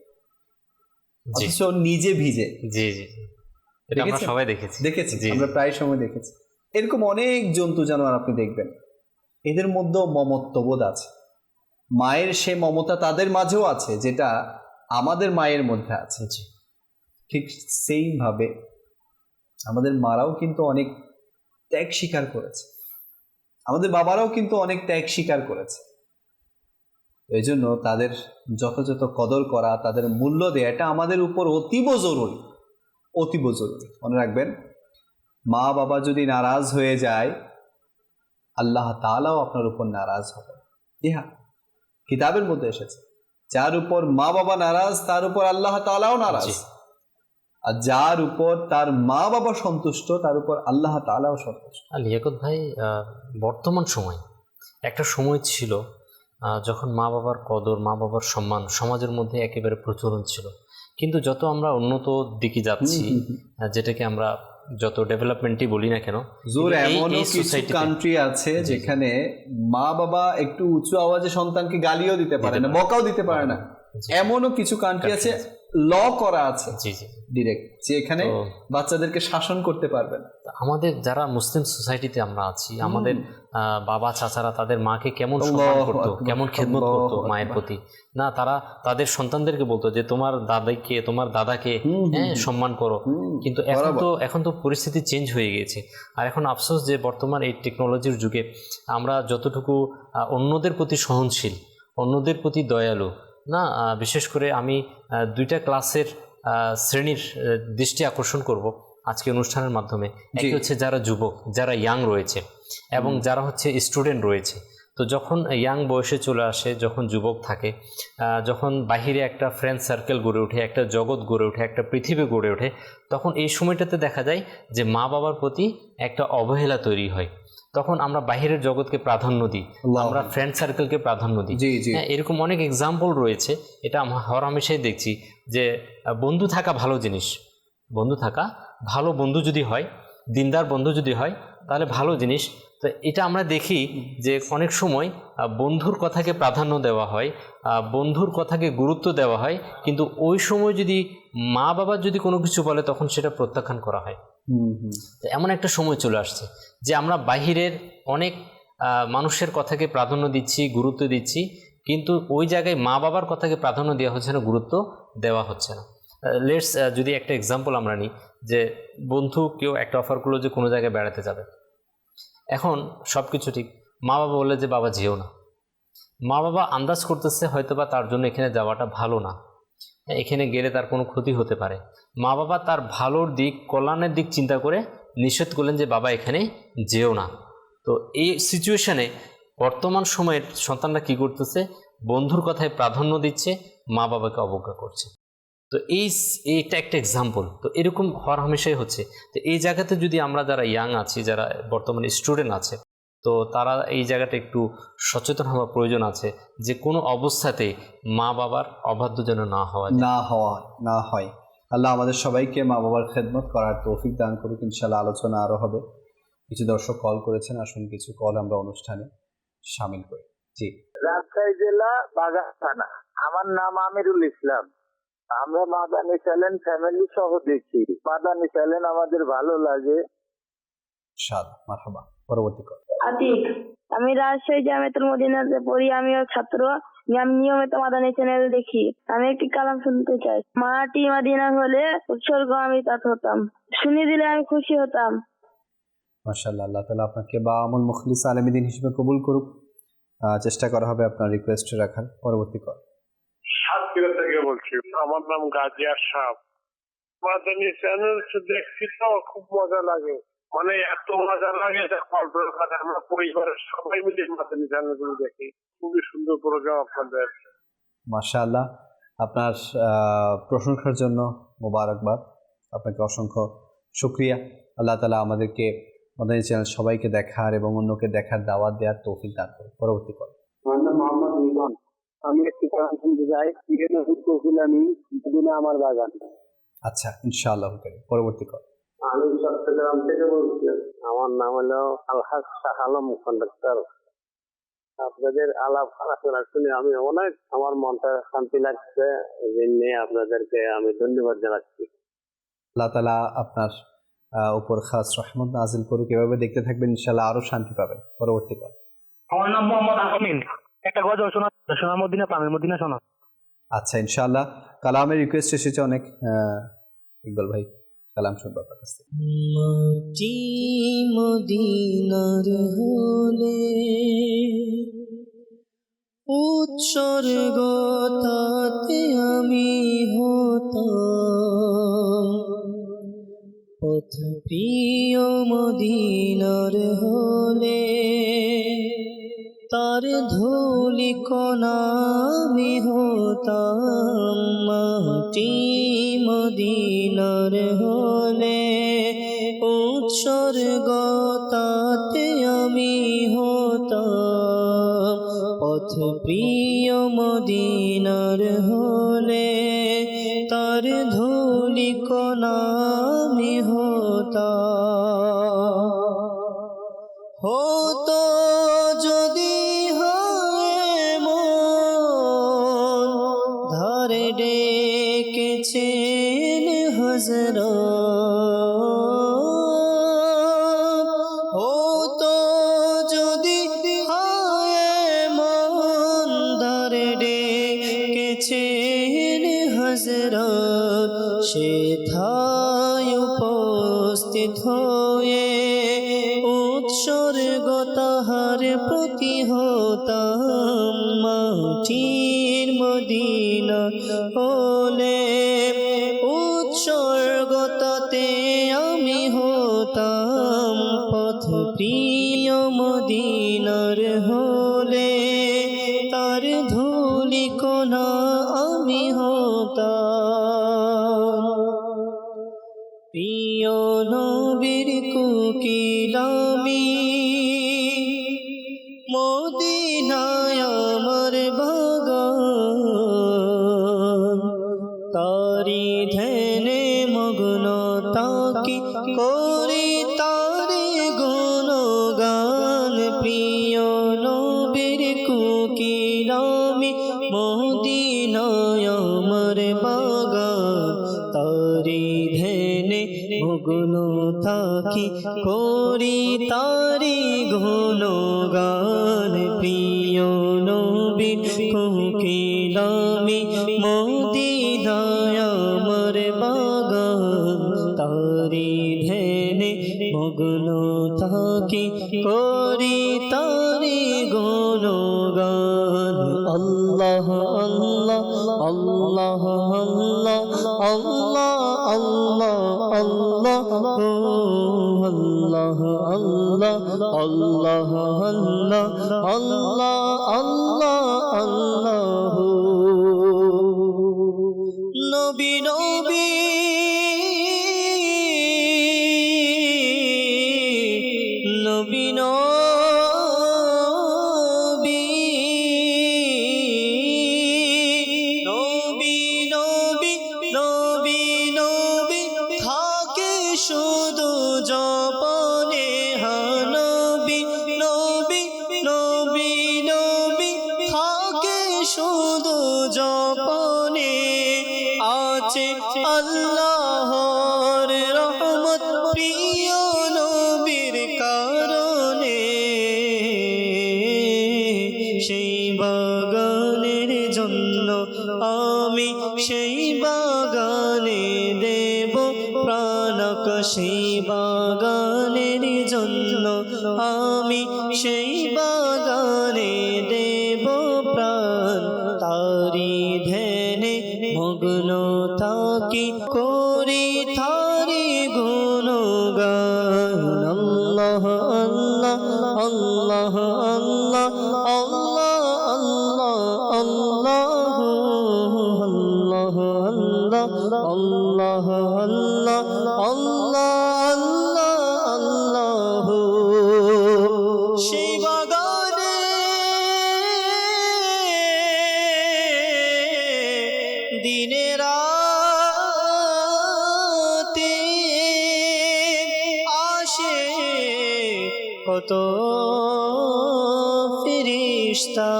অথচ নিজে ভিজে। জি জি, এটা আমরা সবাই দেখেছি, আমরা প্রায় সময় দেখেছি। এরকম অনেক জন্তু জানোয়ার আপনি দেখবেন, এদের মধ্যেও মমত্ববোধ আছে। মায়ের সে মমতা তাদের মাঝেও আছে যেটা আমাদের মায়ের মধ্যে আছে। ঠিক সেইভাবে আমাদের মারাও কিন্তু অনেক ত্যাগ স্বীকার করেছে, আমাদের বাবারাও কিন্তু অনেক ত্যাগ স্বীকার করেছে। এই জন্য তাদের যথাযথ কদর করা, তাদের মূল্য দেয়া, এটা আমাদের উপর অতীব জরুরি, অতীব জরুরি। মনে রাখবেন, মা বাবা যদি নারাজ হয়ে যায়, আল্লাহ তাআলাও আপনার উপর নারাজ হবে। হ্যাঁ, কিতাবের মধ্যে এসেছে, যার উপর মা বাবা নারাজ তার উপর আল্লাহ তাআলাও নারাজ, আর যার উপর তার মা বাবা সন্তুষ্ট তার উপর আল্লাহ তাআলাও সন্তুষ্ট। লিয়াকত ভাই, বর্তমান সময় একটা সময় ছিল যখন মা বাবার কদর, মা বাবার সম্মান সমাজের মধ্যে একেবারে প্রচলন ছিল, কিন্তু যত আমরা উন্নত দিকে যাচ্ছি, যেটাকে আমরা যত ডেভেলপমেন্টই বলি না কেন, এমনও কিছু কান্ট্রি আছে যেখানে মা বাবা একটু উঁচু আওয়াজে সন্তানকে গালিও দিতে পারে না, বকাও দিতে পারে না। এমনও কিছু কান্ট্রি আছে, ল করা আছে ডিরেক্ট, যে এখানে বাচ্চাদেরকে শাসন করতে পারবে না। আমাদের যারা মুসলিম সোসাইটিতে আমরা আছি, আমাদের বাবা চাচারা তাদের মাকে কেমন সম্মান করতো, কেমন খেদমত করতো মায়ের প্রতি, না তারা তাদের সন্তানদেরকে বলতো যে তোমার দাদাকে সম্মান করো। কিন্তু এখন তো পরিস্থিতি চেঞ্জ হয়ে গিয়েছে। আর এখন আফসোস যে বর্তমান এই টেকনোলজির যুগে আমরা যতটুকু অন্যদের প্রতি সহনশীল, অন্যদের প্রতি দয়ালু না, বিশেষ করে আমি 2টা ক্লাসের শ্রেণীর দৃষ্টি আকর্ষণ করব আজকে অনুষ্ঠানের মাধ্যমে। একই হচ্ছে যারা যুবক, যারা ইয়াং রয়েছে এবং যারা হচ্ছে স্টুডেন্ট রয়েছে। তো যখন ইয়াং বয়সে চলে আসে, যখন যুবক থাকে, যখন বাহিরে একটা ফ্রেন্ড সার্কেল গড়ে ওঠে, একটা জগৎ গড়ে ওঠে, একটা পৃথিবী গড়ে ওঠে, তখন এই সময়টাতে দেখা যায় যে মা বাবার প্রতি একটা অবহেলা তৈরি হয়। তখন আমরা বাহিরের জগৎকে প্রাধান্য দিই, আমরা ফ্রেন্ড সার্কেলকে প্রাধান্য দিই। এরকম অনেক এক্সাম্পল রয়েছে, এটা আমরা হরহামেশাই দেখছি যে বন্ধু থাকা ভালো জিনিস, বন্ধু থাকা ভালো, বন্ধু যদি হয়, দিনদার বন্ধু যদি হয় তাহলে ভালো জিনিস। তো এটা আমরা দেখি যে অনেক সময় বন্ধুর কথাকে প্রাধান্য দেওয়া হয়, বন্ধুর কথাকে গুরুত্ব দেওয়া হয়, কিন্তু ওই সময় যদি মা বাবা যদি কোনো কিছু বলে তখন সেটা প্রত্যাখ্যান করা হয়। তো এমন একটা সময় চলে আসছে যে আমরা বাহিরের অনেক মানুষের কথাকে প্রাধান্য দিচ্ছি, গুরুত্ব দিচ্ছি, কিন্তু ওই জায়গায় মা বাবার কথাকে প্রাধান্য দেওয়া হচ্ছে না, গুরুত্ব দেওয়া হচ্ছে না। লেটস যদি একটা এক্সাম্পল আমরা নিই, যে বন্ধু কেউ একটা অফার করলো যে কোনো জায়গায় বেড়াতে যাবে, এখন সব কিছু ঠিক, মা বাবা বলে যে বাবা যেও না। মা বাবা আন্দাজ করতেছে হয়তোবা তার জন্য এখানে যাওয়াটা ভালো না, এখানে গেলে তার কোনো ক্ষতি হতে পারে। মা বাবা তার ভালোর দিক, কল্যাণের দিক চিন্তা করে নিষেধ করলেন যে বাবা এখানে যেও না। তো এই সিচুয়েশানে বর্তমান সময়ের সন্তানরা কী করতেছে, বন্ধুর কথায় প্রাধান্য দিচ্ছে, মা বাবাকে অবজ্ঞা করছে। তো এইটা একটা এক্সাম্পল। তো এরকম হওয়ার হামেশাই হচ্ছে। তো এই জায়গাতে যদি আমরা যারা ইয়াং আছি, যারা বর্তমানে স্টুডেন্ট আছে, তো তারা এই জায়গাটা একটু সচেতন হওয়া প্রয়োজন আছে যে কোনো অবস্থাতে মা বাবার অবাধ্য যেন না হয়। আল্লাহ আমাদের সবাইকে মা বাবার খেদমত করার তৌফিক দান করুক। ইনশাআল্লাহ আলোচনা আরও হবে। কিছু দর্শক কল করেছেন, আসুন কিছু কল আমরা অনুষ্ঠানে শামিল করি। জি, রাজশাহী জেলা বাগান থানা। আমার নাম আমিরুল ইসলাম। আমরা মাদানী চ্যানেল ফ্যামিলি সহ দেখি। মাদানী চ্যানেল আমাদের ভালো লাগে। মারহাবা। পরবর্তী কল। আতিক, আমি রাজশাহী জামিয়াতুল মদিনাতে পড়ি, আমিও ছাত্র। আমি নিয়মিত মাদানী চ্যানেল দেখি। আমি একটি কালাম শুনতে চাই। মাটি মদিনা হলে উৎসর্গ আমি তাত হতাম। শুনিয়ে দিলে আমি খুশি হতাম। মাশাআল্লাহ, আল্লাহ তাআলা আপনাকে বাআমুল মুখলিস আলেমীদ্বীন হিসেবে কবুল করুক। চেষ্টা করা হবে আপনার রিকোয়েস্ট রাখার। পরবর্তী কল। সাতক্ষীরা থেকে বলছি, আমার নাম গাজী আশরাফ। মাদানী চ্যানেল দেখছি তো খুব মজা লাগে, মানে এত মজা লাগে যে আমরা পরিবারের সবাই মিলে মাদানী চ্যানেলগুলো দেখি। খুবই সুন্দর প্রোগ্রাম আপনাদের। মাশাআল্লাহ, আপনার প্রশংসার জন্য মোবারকবাদ, আপনাকে অসংখ্য শুকরিয়া। আল্লাহ তাআলা আমাদেরকে মাদানী চ্যানেল সবাইকে দেখার এবং অন্যকে দেখার দাওয়াত দেওয়ার তৌফিক দান করুন। পরবর্তী কল। আমার নাম মোহাম্মদ মিলন। আমি একটি কালাম শুনতে চাই। আমি আমার বাগান। আচ্ছা, ইনশাআল্লাহ। পরবর্তী কল। আমি চট্টগ্রাম থেকে বলছি। আমার নাম হলো আলহাজ শাহ আলম কন্ডাক্টর। আপনাদের আলাপ আলোচনা শুনে আমি অনেক, আমার মনটা শান্তি লাগছে। এই জন্য আপনাদেরকে আমি ধন্যবাদ জানাচ্ছি। আল্লাহ তাআলা আপনার উপর খাস রহমত নাজিল করুক। এভাবে দেখতে থাকবেন, ইনশাআল্লাহ আরো শান্তি পাবেন। পরবর্তী কল। আমার নাম মোহাম্মদ আমিন। একটা গজল শোনা মদিনা পামের মদিনা শোনা। আচ্ছা, ইনশাআল্লাহ। কালামের রিকোয়েস্ট এসেছে অনেক। ইকবাল ভাই, কালাম শুনবো আপনার কাছ থেকে। মাটি মদিনার হলে উৎসর্গ তাতে আমি হতাম। পথ প্রিয় মদিনার হলে তার ধুলি কণা আমি হতাম। মাটি মদিনার হলে উৎসর্গ তাতে আমি হতাম। পথ প্রিয় মদিনার হলে তার ধুলি কণা আমি হতাম। হতো যদি হয় মন ধারে ডেকেছেন হযরত। হতো যদি হয় মন ধারে ডেকেছেন হযরত। সেথায় উপস্থিত হয়ে উৎসর্গ তাহার প্রতি হতাম। মাটির মদিনা হলে মদিনায় আমার বাগান তারি ধ্যানে মগ্ন থাকি করি তারি গুণগান প্রিয় নবীর কোকিলামি মদিনায় আমার বাগান তারি ধ্যানে মগ্ন থাকি করি তারি গুণগান আল্লাহ আল্লাহ আল্লাহ আল্লাহ আল্লাহ আল্লাহ আল্লাহ আল্লাহ আল্লাহ আল্লাহ আল্লাহ আল্লাহ আল্লাহ নবী নবী নবী নবী নবী নবী নবী নবী থাকে শুধু জপনে নবী নবী নবী নবী থাকে শুধু জপনে আছে আল্লাহর রহমত প্রিয় নবীর কারণে সেই বাগানের জন্য আমি সেই বাগানে দেব প্রাণক সেই বাগানের জন্য আমি সেই বাগানে দেব প্রাণ তারি ধ্যানে মগ্ন থাকি করি তারি গুণগান আল্লাহ আল্লাহ আল্লাহ আল্লাহ আল্লাহ আল্লাহ আল্লাহ আল্লাহ আল্লাহ আল্লাহ আল্লাহ সেই বাগানে দিনে রাতে আসে কত ফেরেশতা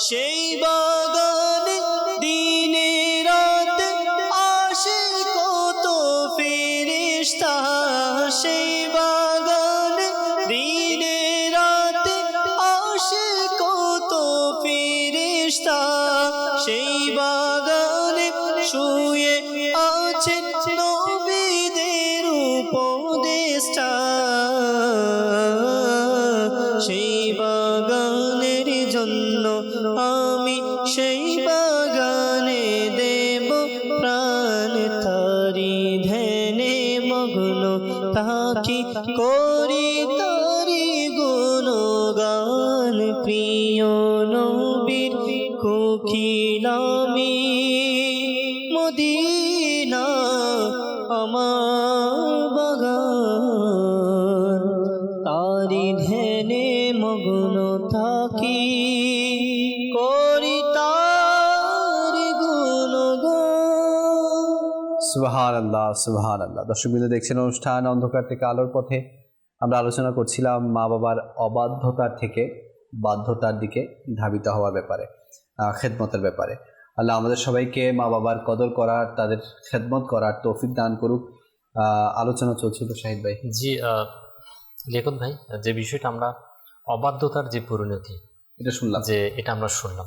সেই বাগানে দিনে রাতে আসে কত ফেরেশতা সেই বাগানে দিনে রাতে আসে কত ফেরেশতা সেই বাগানে শুয়ে আছেন নবীদের উপদেষ্টা সেই বাগানের জন্য আমি সেই বাগানে দেব প্রাণ তারি ধ্যানে মগ্ন থাকি করি তারি গুণগান প্রিয় নবীর কোকিলামি মদিনা আমার বাগান তারি ধ্যানে মগ্ন থাকি করি তারি গুণগান সুবহানাল্লাহ সুবহানাল্লাহ। দর্শকবৃন্দ, দেখছেন অনুষ্ঠান অন্ধকার থেকে আলোর পথে। আমরা আলোচনা করছিলাম মা বাবার অবাধ্যতার থেকে বাধ্যতার দিকে ধাবিত হওয়ার ব্যাপারে, খেদমতের ব্যাপারে। আল্লাহ আমাদের সবাইকে মা বাবার কদর করার, তাদের খেদমত করার তৌফিক দান করুক। আলোচনা চলছিল শাহিদ ভাই। জি, লেখন ভাই, যে বিষয়টা আমরা অবাধ্যতার যে পরিণতি এটা শুনলাম, যে এটা আমরা শুনলাম,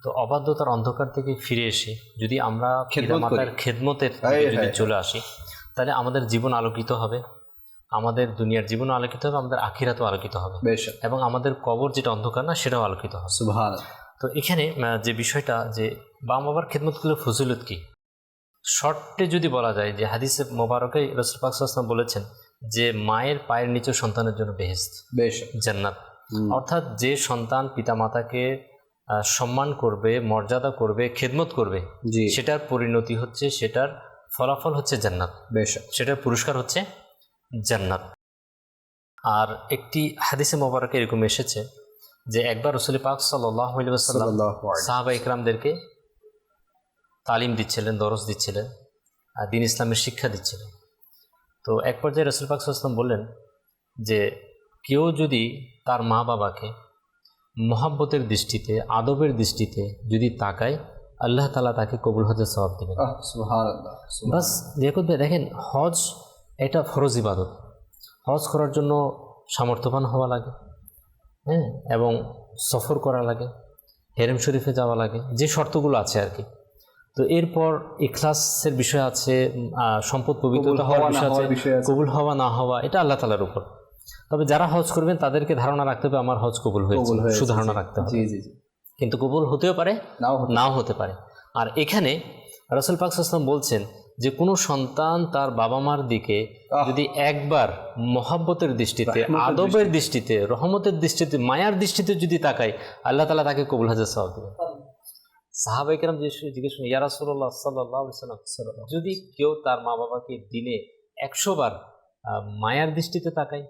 তো অবাধ্যতার অন্ধকার থেকে ফিরে এসে যদি আমরা পিতামাতার খেদমতের যদি চলে আসি, তাহলে আমাদের জীবন আলোকিত হবে, আমাদের দুনিয়ার জীবন আলোকিত হবে, আমাদের আখিরাতও আলোকিত হবে, এবং আমাদের কবর যেটা অন্ধকার না সেটাও আলোকিত হবে। সুবহানাল্লাহ। তো এখানে যে বিষয়টা, যে বাবা বাবার খেদমতগুলোর ফজিলত কি, শর্টে যদি বলা যায়, যে হাদিসে মোবারকে রাসূল পাক সাল্লাল্লাহু আলাইহি ওয়াসাল্লাম বলেছেন যে মায়ের পায়ের নিচে সন্তানের জন্য বেহেশত, জান্নাত। অর্থাৎ যে সন্তান পিতামাতাকে সম্মান করবে, মর্যাদা করবে, খেদমত করবে, সেটার পরিণতি হচ্ছে, সেটার ফলাফল হচ্ছে জান্নাত, সেটার পুরস্কার হচ্ছে জান্নাত। আর একটি হাদিসে মোবারকে এরকম এসেছে যে একবার রাসূল পাক সাল্লাল্লাহু আলাইহি ওয়াসাল্লাম সাহাবা ইকরামদেরকে তালিম দিচ্ছিলেন, দরস দিচ্ছিলেন, দ্বীন ইসলামের শিক্ষা দিচ্ছিলেন। তো এক পর্যায়ে রাসূল পাক সাল্লাল্লাহু আলাইহি ওয়াসাল্লাম বললেন যে কেউ যদি তার মা বাবাকে মহাব্বতের দৃষ্টিতে, আদবের দৃষ্টিতে যদি তাকায়, আল্লাহ তাআলা তাকে কবুল হজের সওয়াব দেবেন। সুবহানাল্লাহ। বাস লিয়াকত ভাই, দেখেন হজ এটা ফরজ ইবাদত। হজ করার জন্য সামর্থ্যবান হওয়া লাগে, হ্যাঁ, এবং সফর করা লাগে, হেরেম শরীফে যাওয়া লাগে, যে শর্তগুলো আছে আর কি। তো এরপর ইখলাসের বিষয় আছে, সম্পদ পবিত্রতা হওয়ার বিষয় আছে, কবুল হওয়া না হওয়া, এটা আল্লাহ তাআলার উপর। তবে যারা হজ করবেন তাদেরকে ধারণা রাখতে হবে আমার হজ কবুল হয়েছে, সুধারণা রাখতে হবে। জি জি জি। কিন্তু কবুল হতেও পারে, নাও হতে পারে। আর এখানে রাসূল পাক সাল্লাল্লাহু আলাইহি ওয়াসাল্লাম বলছেন যে কোনো সন্তান তার বাবা মার দিকে যদি একবার মহব্বতের দৃষ্টিতে, আদবের দৃষ্টিতে, রহমতের দৃষ্টিতে, মায়ার দৃষ্টিতে যদি তাকায়, আল্লাহ তাআলা তাকে কবুল হজের সওয়াব দেবেন। সাহাবায়ে কেরাম জিজ্ঞেস করেন, ইয়া রাসূলুল্লাহ সাল্লাল্লাহু আলাইহি ওয়াসাল্লাম, যদি কেউ তার মা বাবাকে দিনে 100 বার মায়ার দৃষ্টিতে তাকায়,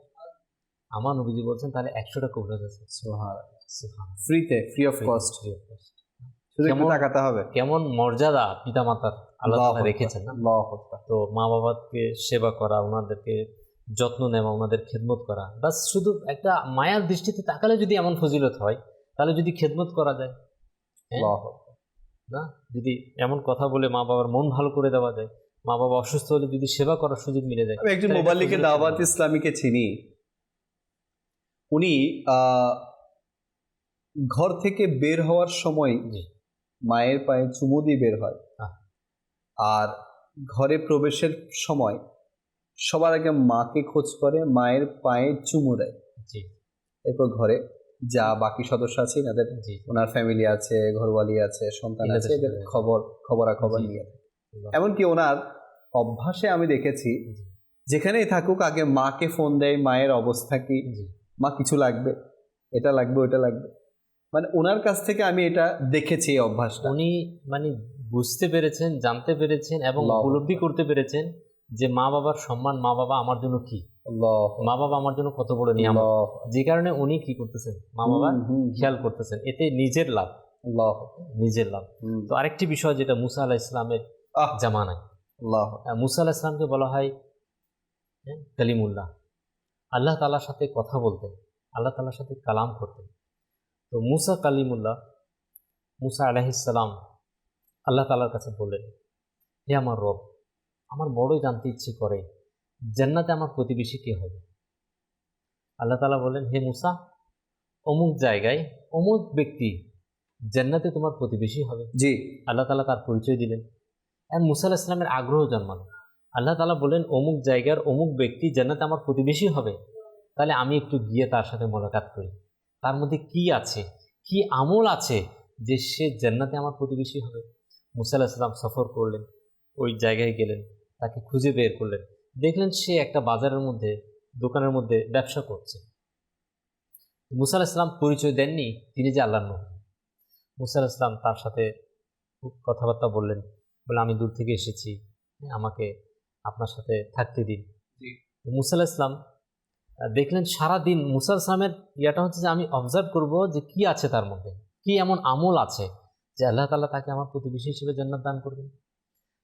আমার নবীজি বলছেন তাহলে 100টা কবুল হয়ে যাচ্ছে। সুবহানাল্লাহ। ফ্রিতে, ফ্রি অফ কস্ট, শুধু একটু তাকাতে হবে। কেমন মর্যাদা পিতামাতার আল্লাহ তাআলা রেখেছেন না? আল্লাহু আকবার। তো মা বাবাকে সেবা করা, ওনাদেরকে যত্ন নেওয়া, ওনাদের খেদমত করা, বাস শুধু একটা মায়ার দৃষ্টিতে তাকালে যদি এমন ফজিলত হয়, তাহলে যদি খেদমত করা যায়, না, যদি এমন কথা বলে মা বাবার মন ভালো করে দেওয়া যায়, মা বাবা অসুস্থ হলে যদি সেবা করার সুযোগ মিলে যায়। আমি একজন মুবাল্লিগে দাওয়াত ইসলামীকে চিনি। উনি ঘর থেকে বের হওয়ার সময় মায়ের পায়ে চুমু দিয়ে বের হয়, আর ঘরে প্রবেশের সময় সবার আগে মাকে খোঁজ করে, মায়ের পায়ে চুমু দেয়। এরপর ঘরে যা বাকি সদস্য আছে, এনাদের ওনার ফ্যামিলি আছে, ঘরওয়ালি আছে, সন্তান আছে, এদের খবরাখবর নিয়ে থাকে। এমনকি ওনার অভ্যাসে আমি দেখেছি যেখানেই থাকুক আগে মাকে ফোন দেয়, মায়ের অবস্থা কি, মা কিছু লাগবে, এটা লাগবে, ওটা লাগবে। মানে ওনার কাছ থেকে আমি এটা দেখেছি, এই অভ্যাসটা। উনি মানে বুঝতে পেরেছেন, জানতে পেরেছেন এবং উপলব্ধি করতে পেরেছেন যে মা বাবার সম্মান, মা বাবা আমার জন্য কি, মা বাবা আমার জন্য কত বড় নিয়ামত, যে কারণে উনি কি করতেছেন, মা বাবা খেয়াল করতেছেন, এতে নিজের লাভ, নিজের লাভ। তো আরেকটি বিষয় যেটা মুসা আলাইহিস সালামের জামানায়, মুসা আলাইহিস সালামকে বলা হয় কালিমুল্লাহ, আল্লাহ তাআলার সাথে কথা বলতেন, আল্লাহ তাআলার সাথে কালাম করতেন। তো মুসা কালিমুল্লাহ, মুসা আলাইহিস সালাম আল্লাহ তাআলার কাছে বললেন, হে আমার রব, আমার বড়ই জানতে ইচ্ছে করে জান্নাতে আমার প্রতিবেশী কে হবে। আল্লাহ তাআলা বললেন, হে মুসা, অমুক জায়গায় অমুক ব্যক্তি জান্নাতে তোমার প্রতিবেশী হবে। জি। আল্লাহ তাআলা তার পরিচয় দিলেন। আর মুসা আলাইহিস সালামের আগ্রহ জন্মালো। আল্লাহ তাআলা বললেন, অমুক জায়গার অমুক ব্যক্তি জান্নাতে আমার প্রতিবেশী হবে, তাহলে আমি একটু গিয়ে তার সাথে মোলাকাত করি, তার মধ্যে কি আছে, কি আমল আছে যে সে জান্নাতে আমার প্রতিবেশী হবে। মুসা আলাইহিস সালাম সফর করলেন, ওই জায়গায় গেলেন, তাকে খুঁজে বের করলেন, দেখলেন সে একটা বাজারের মধ্যে, দোকানের মধ্যে ব্যবসা করছে। মুসা আলাইহিস সালাম পরিচয় দেননি তিনি যে আল্লাহর নবী। মুসা আলাইহিস সালাম তার সাথে কথাবার্তা বললেন, বলে আমি দূর থেকে এসেছি, আমাকে আপনার সাথে থাকতে দিন। মুসা আলাইহিস সালাম দেখলেন সারাদিন মুসা আলাইহিস সালামের ইয়াটা হচ্ছে যে আমি অবজার্ভ করব যে কি আছে তার মধ্যে, কি এমন আমল আছে যে আল্লাহ তাআলা তাকে আমার প্রতিবেশী হিসেবে জান্নাত দান করবেন।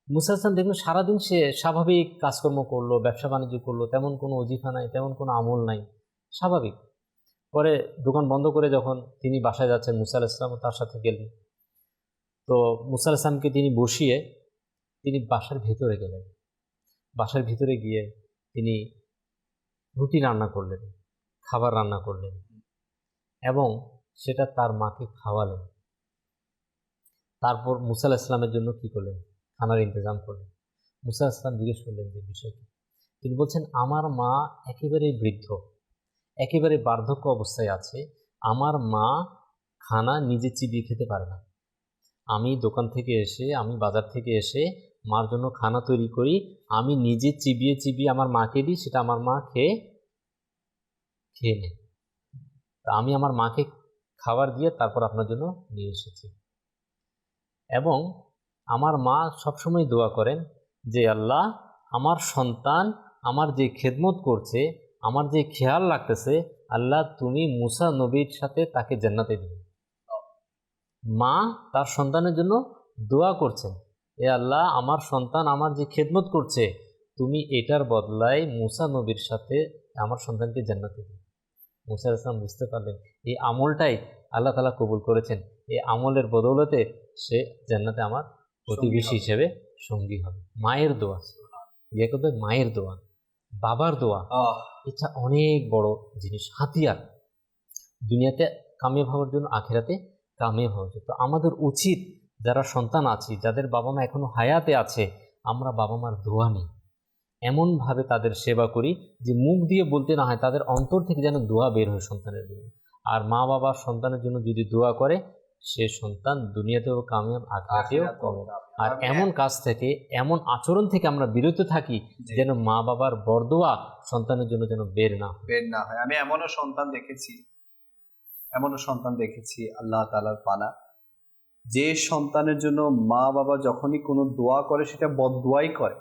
মুসা আলাইহিস সালাম দেখলেন সারাদিন সে স্বাভাবিক কাজকর্ম করলো, ব্যবসা বাণিজ্য করলো, তেমন কোনো ওজিফা নাই, তেমন কোনো আমল নাই, স্বাভাবিক। পরে দোকান বন্ধ করে যখন তিনি বাসায় যাচ্ছেন, মুসা আলাইহিস সালামও তার সাথে গেলেন। তো মুসা আলাইহিস সালামকে তিনি বসিয়ে তিনি বাসার ভিতরে গেলেন। বাসার ভিতরে গিয়ে তিনি রুটি রান্না করলেন, খাবার রান্না করলেন এবং সেটা তার মাকে খাওয়ালেন। তারপর মুসা আলাইহিস সালামের জন্য কি করলেন, খানার ইন্তজাম করলেন। মুসা আলাইহিস সালাম জিজ্ঞেস করলেন যে বিষয় কি। তিনি বলছেন, আমার মা একেবারেই বৃদ্ধ, একেবারে বার্ধক্য অবস্থায় আছে, আমার মা খানা নিজে চিবিয়ে খেতে পারে না। আমি দোকান থেকে এসে, আমি বাজার থেকে এসে মার জন্য খানা তৈরি করি, আমি নিজে চিবিয়ে চিবিয়ে আমার মাকে দিই, সেটা আমার মা খেয়ে নেয়। তা আমি আমার মাকে খাবার দিয়ে তারপর আপনার জন্য নিয়ে এসেছি। এবং আমার মা সবসময় দোয়া করেন যে আল্লাহ, আমার সন্তান আমার যে খেদমত করছে, আমার যে খেয়াল রাখতেছে, আল্লাহ তুমি মুসা নবীর সাথে তাকে জান্নাতে দিন। মা তার সন্তানের জন্য দোয়া করছেন, এ আল্লাহ, আমার সন্তান আমার যে খেদমত করছে, তুমি এটার বদলায় মুসা নবীর সাথে আমার সন্তানকে জান্নাতে দিন। মুসা আলাইহিস সালাম বুঝতে পারলেন এই আমলটাই আল্লাহ তাআলা কবুল করেছেন। এই আমলের বদৌলতে সে জান্নাতে আমার প্রতিবেশী হিসেবে সঙ্গী হবে। মায়ের দোয়া, বিয়ে করতে মায়ের দোয়া, বাবার দোয়া, এটা অনেক বড় জিনিস, হাতিয়ার দুনিয়াতে কামিয়াব হওয়ার জন্য, আখিরাতে কামিয়াব হওয়ার জন্য। তো আমাদের উচিত যারা সন্তান আছি, যাদের বাবা মা এখনো হায়াতে আছে, আমরা বাবা মার দোয়া নিই, এমনভাবে তাদের সেবা করি যে মুখ দিয়ে বলতে না হয়, তাদের অন্তর থেকে যেন দোয়া বের হয় সন্তানের জন্য। আর মা বাবা সন্তানের জন্য যদি দোয়া করে, সে সন্তান দুনিয়াতেও কামিয়াব, আখিরাতেও কামিয়াব। আর এমন কাজ থেকে, এমন আচরণ থেকে আমরা বিরত থাকি যেন মা বাবার বরদোয়া সন্তানের জন্য যেন বের না হয়। আমি এমনও সন্তান দেখেছি আল্লাহ তাআলার পানা, যে সন্তানের জন্য মা বাবা যখনই কোনো দোয়া করে সেটা বদদোয়াই করে,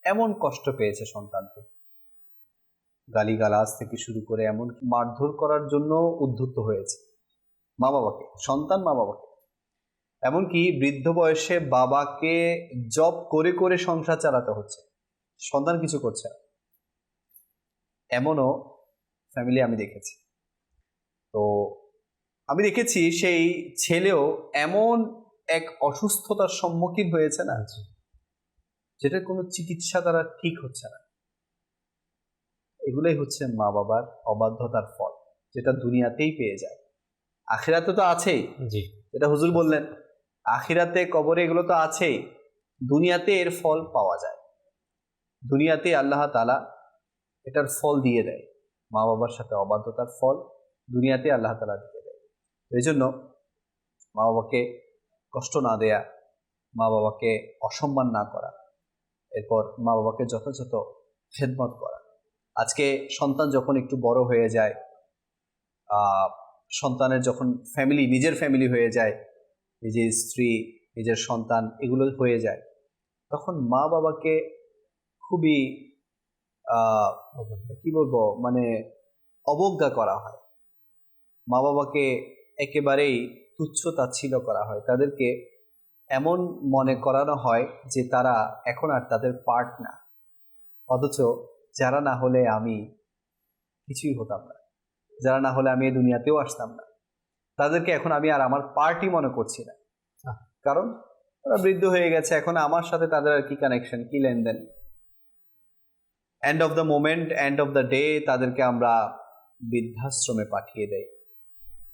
এমন কষ্ট পেয়েছে সন্তান থেকে, গালিগালাজ থেকে শুরু করে এমন মারধর করার জন্য উদ্ধত হয়েছে মা বাবাকে, সন্তান মা বাবাকে। এমনকি বৃদ্ধ বয়সে বাবাকে জব করে করে সংসার চালাতে হচ্ছে, সন্তান কিছু করছে না, এমনও ফ্যামিলি আমি দেখেছি। তো আমি দেখেছি সেই ছেলেও এমন এক অসুস্থতার সম্মুখীন হয়েছে না, যেটার কোনো চিকিৎসা দ্বারা ঠিক হচ্ছে না। এগুলোই হচ্ছে মা বাবার অবাধ্যতার ফল, যেটা দুনিয়াতেই পেয়ে যায়। আখিরাতে তো আছেই, জি, এটা হুজুর বললেন, আখিরাতে কবরে এগুলো তো আছেই, দুনিয়াতে এর ফল পাওয়া যায়। দুনিয়াতে আল্লাহ তাআলা এটার ফল দিয়ে দেয়, মা বাবার সাথে অবাধ্যতার ফল দুনিয়াতে আল্লাহ তাআলা দিয়ে দেয়। এই জন্য মা বাবাকে কষ্ট না দেয়া, মা বাবাকে অসম্মান না করা, এরপর মা বাবাকে যথাযথ খেদমত করা। আজকে সন্তান যখন একটু বড় হয়ে যায়, সন্তানের যখন ফ্যামিলি, নিজের ফ্যামিলি হয়ে যায়, নিজের স্ত্রী, নিজের সন্তান এগুলো হয়ে যায়, তখন মা বাবাকে খুবই কি বলবো, মানে অবজ্ঞা করা হয়, মা বাবাকে একেবারেই তুচ্ছ তাচ্ছিল্য করা হয়, তাদেরকে এমন মনে করানো হয় যে তারা এখন আর তাদের পার্ট না, অথচ যারা না হলে আমি কিছুই হতাম না, যারা না হলে আমি এই দুনিয়াতেও আসতাম না, তাদেরকে এখন আমি আর আমার পার্টই মনে করছি না, কারণ তারা বৃদ্ধ হয়ে গেছে, এখন আমার সাথে তাদের আর কি কানেকশন, কি লেনদেন। End of the moment, end of the day তাদেরকে আমরা বৃদ্ধাশ্রমে পাঠিয়ে দেই,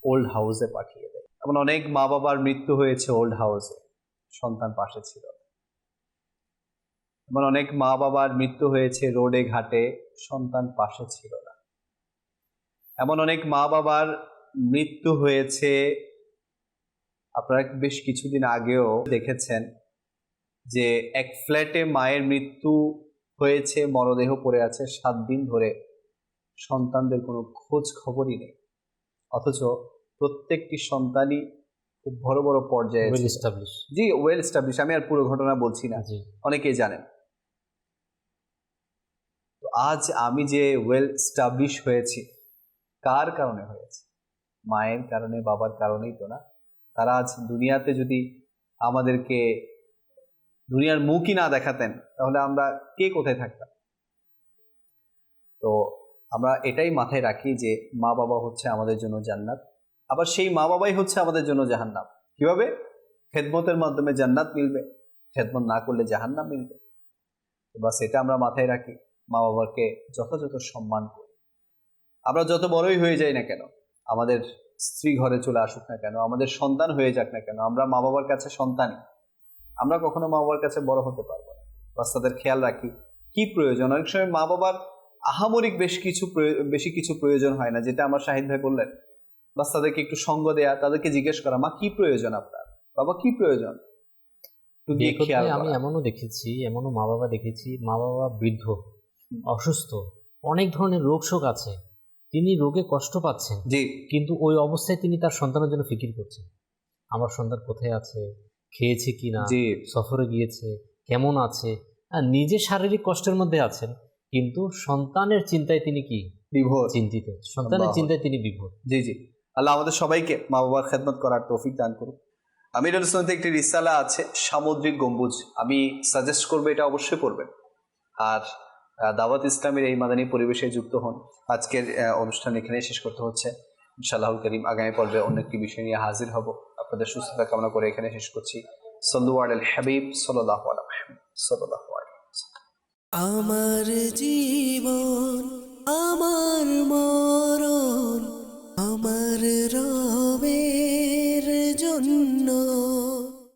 ওল্ড হাউসে পাঠিয়ে দেয়। এমন অনেক মা বাবার মৃত্যু হয়েছে ওল্ড হাউসে, সন্তান পাশে ছিল না। এমন অনেক মা বাবার মৃত্যু হয়েছে রোডে ঘাটে, সন্তান পাশে ছিল না। এমন অনেক মা বাবার মৃত্যু হয়েছে, আপনারা বেশ কিছুদিন আগেও দেখেছেন যে এক ফ্ল্যাটে মায়ের মৃত্যু হয়েছে, মরদেহ পড়ে আছে 7 দিন ধরে, সন্তানদের কোনো খোঁজ খবরই নেই, অথচ প্রত্যেকটি সন্তানই খুব বড় বড় পর্যায়ে ওয়েল এস্টাবলিশ। জি, ওয়েল এস্টাবলিশ। আমি আর পুরো ঘটনা বলছি না, অনেকেই জানেন। তো আজ আমি যে ওয়েল এস্টাবলিশ হয়েছি, কার কারণে হয়েছে? মায়ের কারণে, বাবার কারণেই তো না। তারা আজ দুনিয়াতে যদি আমাদেরকে দুনিয়ার মুখই না দেখাতেন, তাহলে আমরা কে কোথায় থাকতাম? তো আমরা এটাই মাথায় রাখি যে মা বাবা হচ্ছে আমাদের জন্য জান্নাত, আবার সেই মা বাবাই হচ্ছে আমাদের জন্য জাহান্নাম। কিভাবে? খেদমতের মাধ্যমে জান্নাত মিলবে, খেদমত না করলে জাহান্নাম মিলবে। বাস এটা আমরা মাথায় রাখি, মা বাবাকে যথাযথ সম্মান করি। আমরা যত বড়ই হয়ে যাই না কেন, আমাদের স্ত্রী ঘরে চলে আসুক না কেন, আমাদের সন্তান হয়ে যাক না কেন, আমরা মা বাবার কাছে সন্তানই, আমরা কখনো মা বাবার কাছে বড় হতে পারবো না। বাস তাদের খেয়াল রাখি কি প্রয়োজন। অনেক সময় মা বাবার আহামরিক বেশি কিছু প্রয়োজন হয় না, যেটা আমার শাহিদ ভাই বললেন। বাস তাদেরকে একটু সঙ্গ দেয়া, তাদেরকে জিজ্ঞেস করা, মা কি প্রয়োজন আপনার, বাবা কি প্রয়োজন, আমি এমনও দেখেছি, এমনও মা বাবা দেখেছি, মা বাবা বৃদ্ধ, অসুস্থ, অনেক ধরনের রোগ শোক আছে, তিনি রোগে কষ্ট পাচ্ছেন, জি, কিন্তু ওই অবস্থায় তিনি তার সন্তানের জন্য ফিকির করছেন, আমার সন্তান কোথায় আছে, খেয়েছে কিনা, সফরে গিয়েছে, কেমন আছে। আর নিজে শারীরিক কষ্টের মধ্যে আছেন, কিন্তু সন্তানের চিন্তায় তিনি কি বিভোর, চিন্তিত, সন্তানের চিন্তায় তিনি বিভোর। জি জি, আল্লাহ আমাদের সবাইকে মা বাবার খেদমত করার তৌফিক দান করুন। আমিরুল ইসলামতে একটি রিসালা আছে, সামুদ্রিক গম্বুজ, আমি সাজেস্ট করবো এটা অবশ্যই পড়বেন। আর দাওয়াত ইসলামের এই মাদানী পরিবেশে যুক্ত হন। আজকের অনুষ্ঠান এখানেই শেষ করতে হচ্ছে। ইনশাআল্লাহ করিম আগামী পর্বে অন্য একটি বিষয় নিয়ে হাজির হব। আপনাদের সুস্থতা কামনা করে এখানে শেষ করছি। সাল্লু আলাল হাবিব সাল্লাল্লাহু আলাইহি ওয়াসাল্লাম সাল্লাল্লাহু আলাইহি ওয়াসাল্লাম। আমার জীবন আমার মরণ আমার রবের জন্য।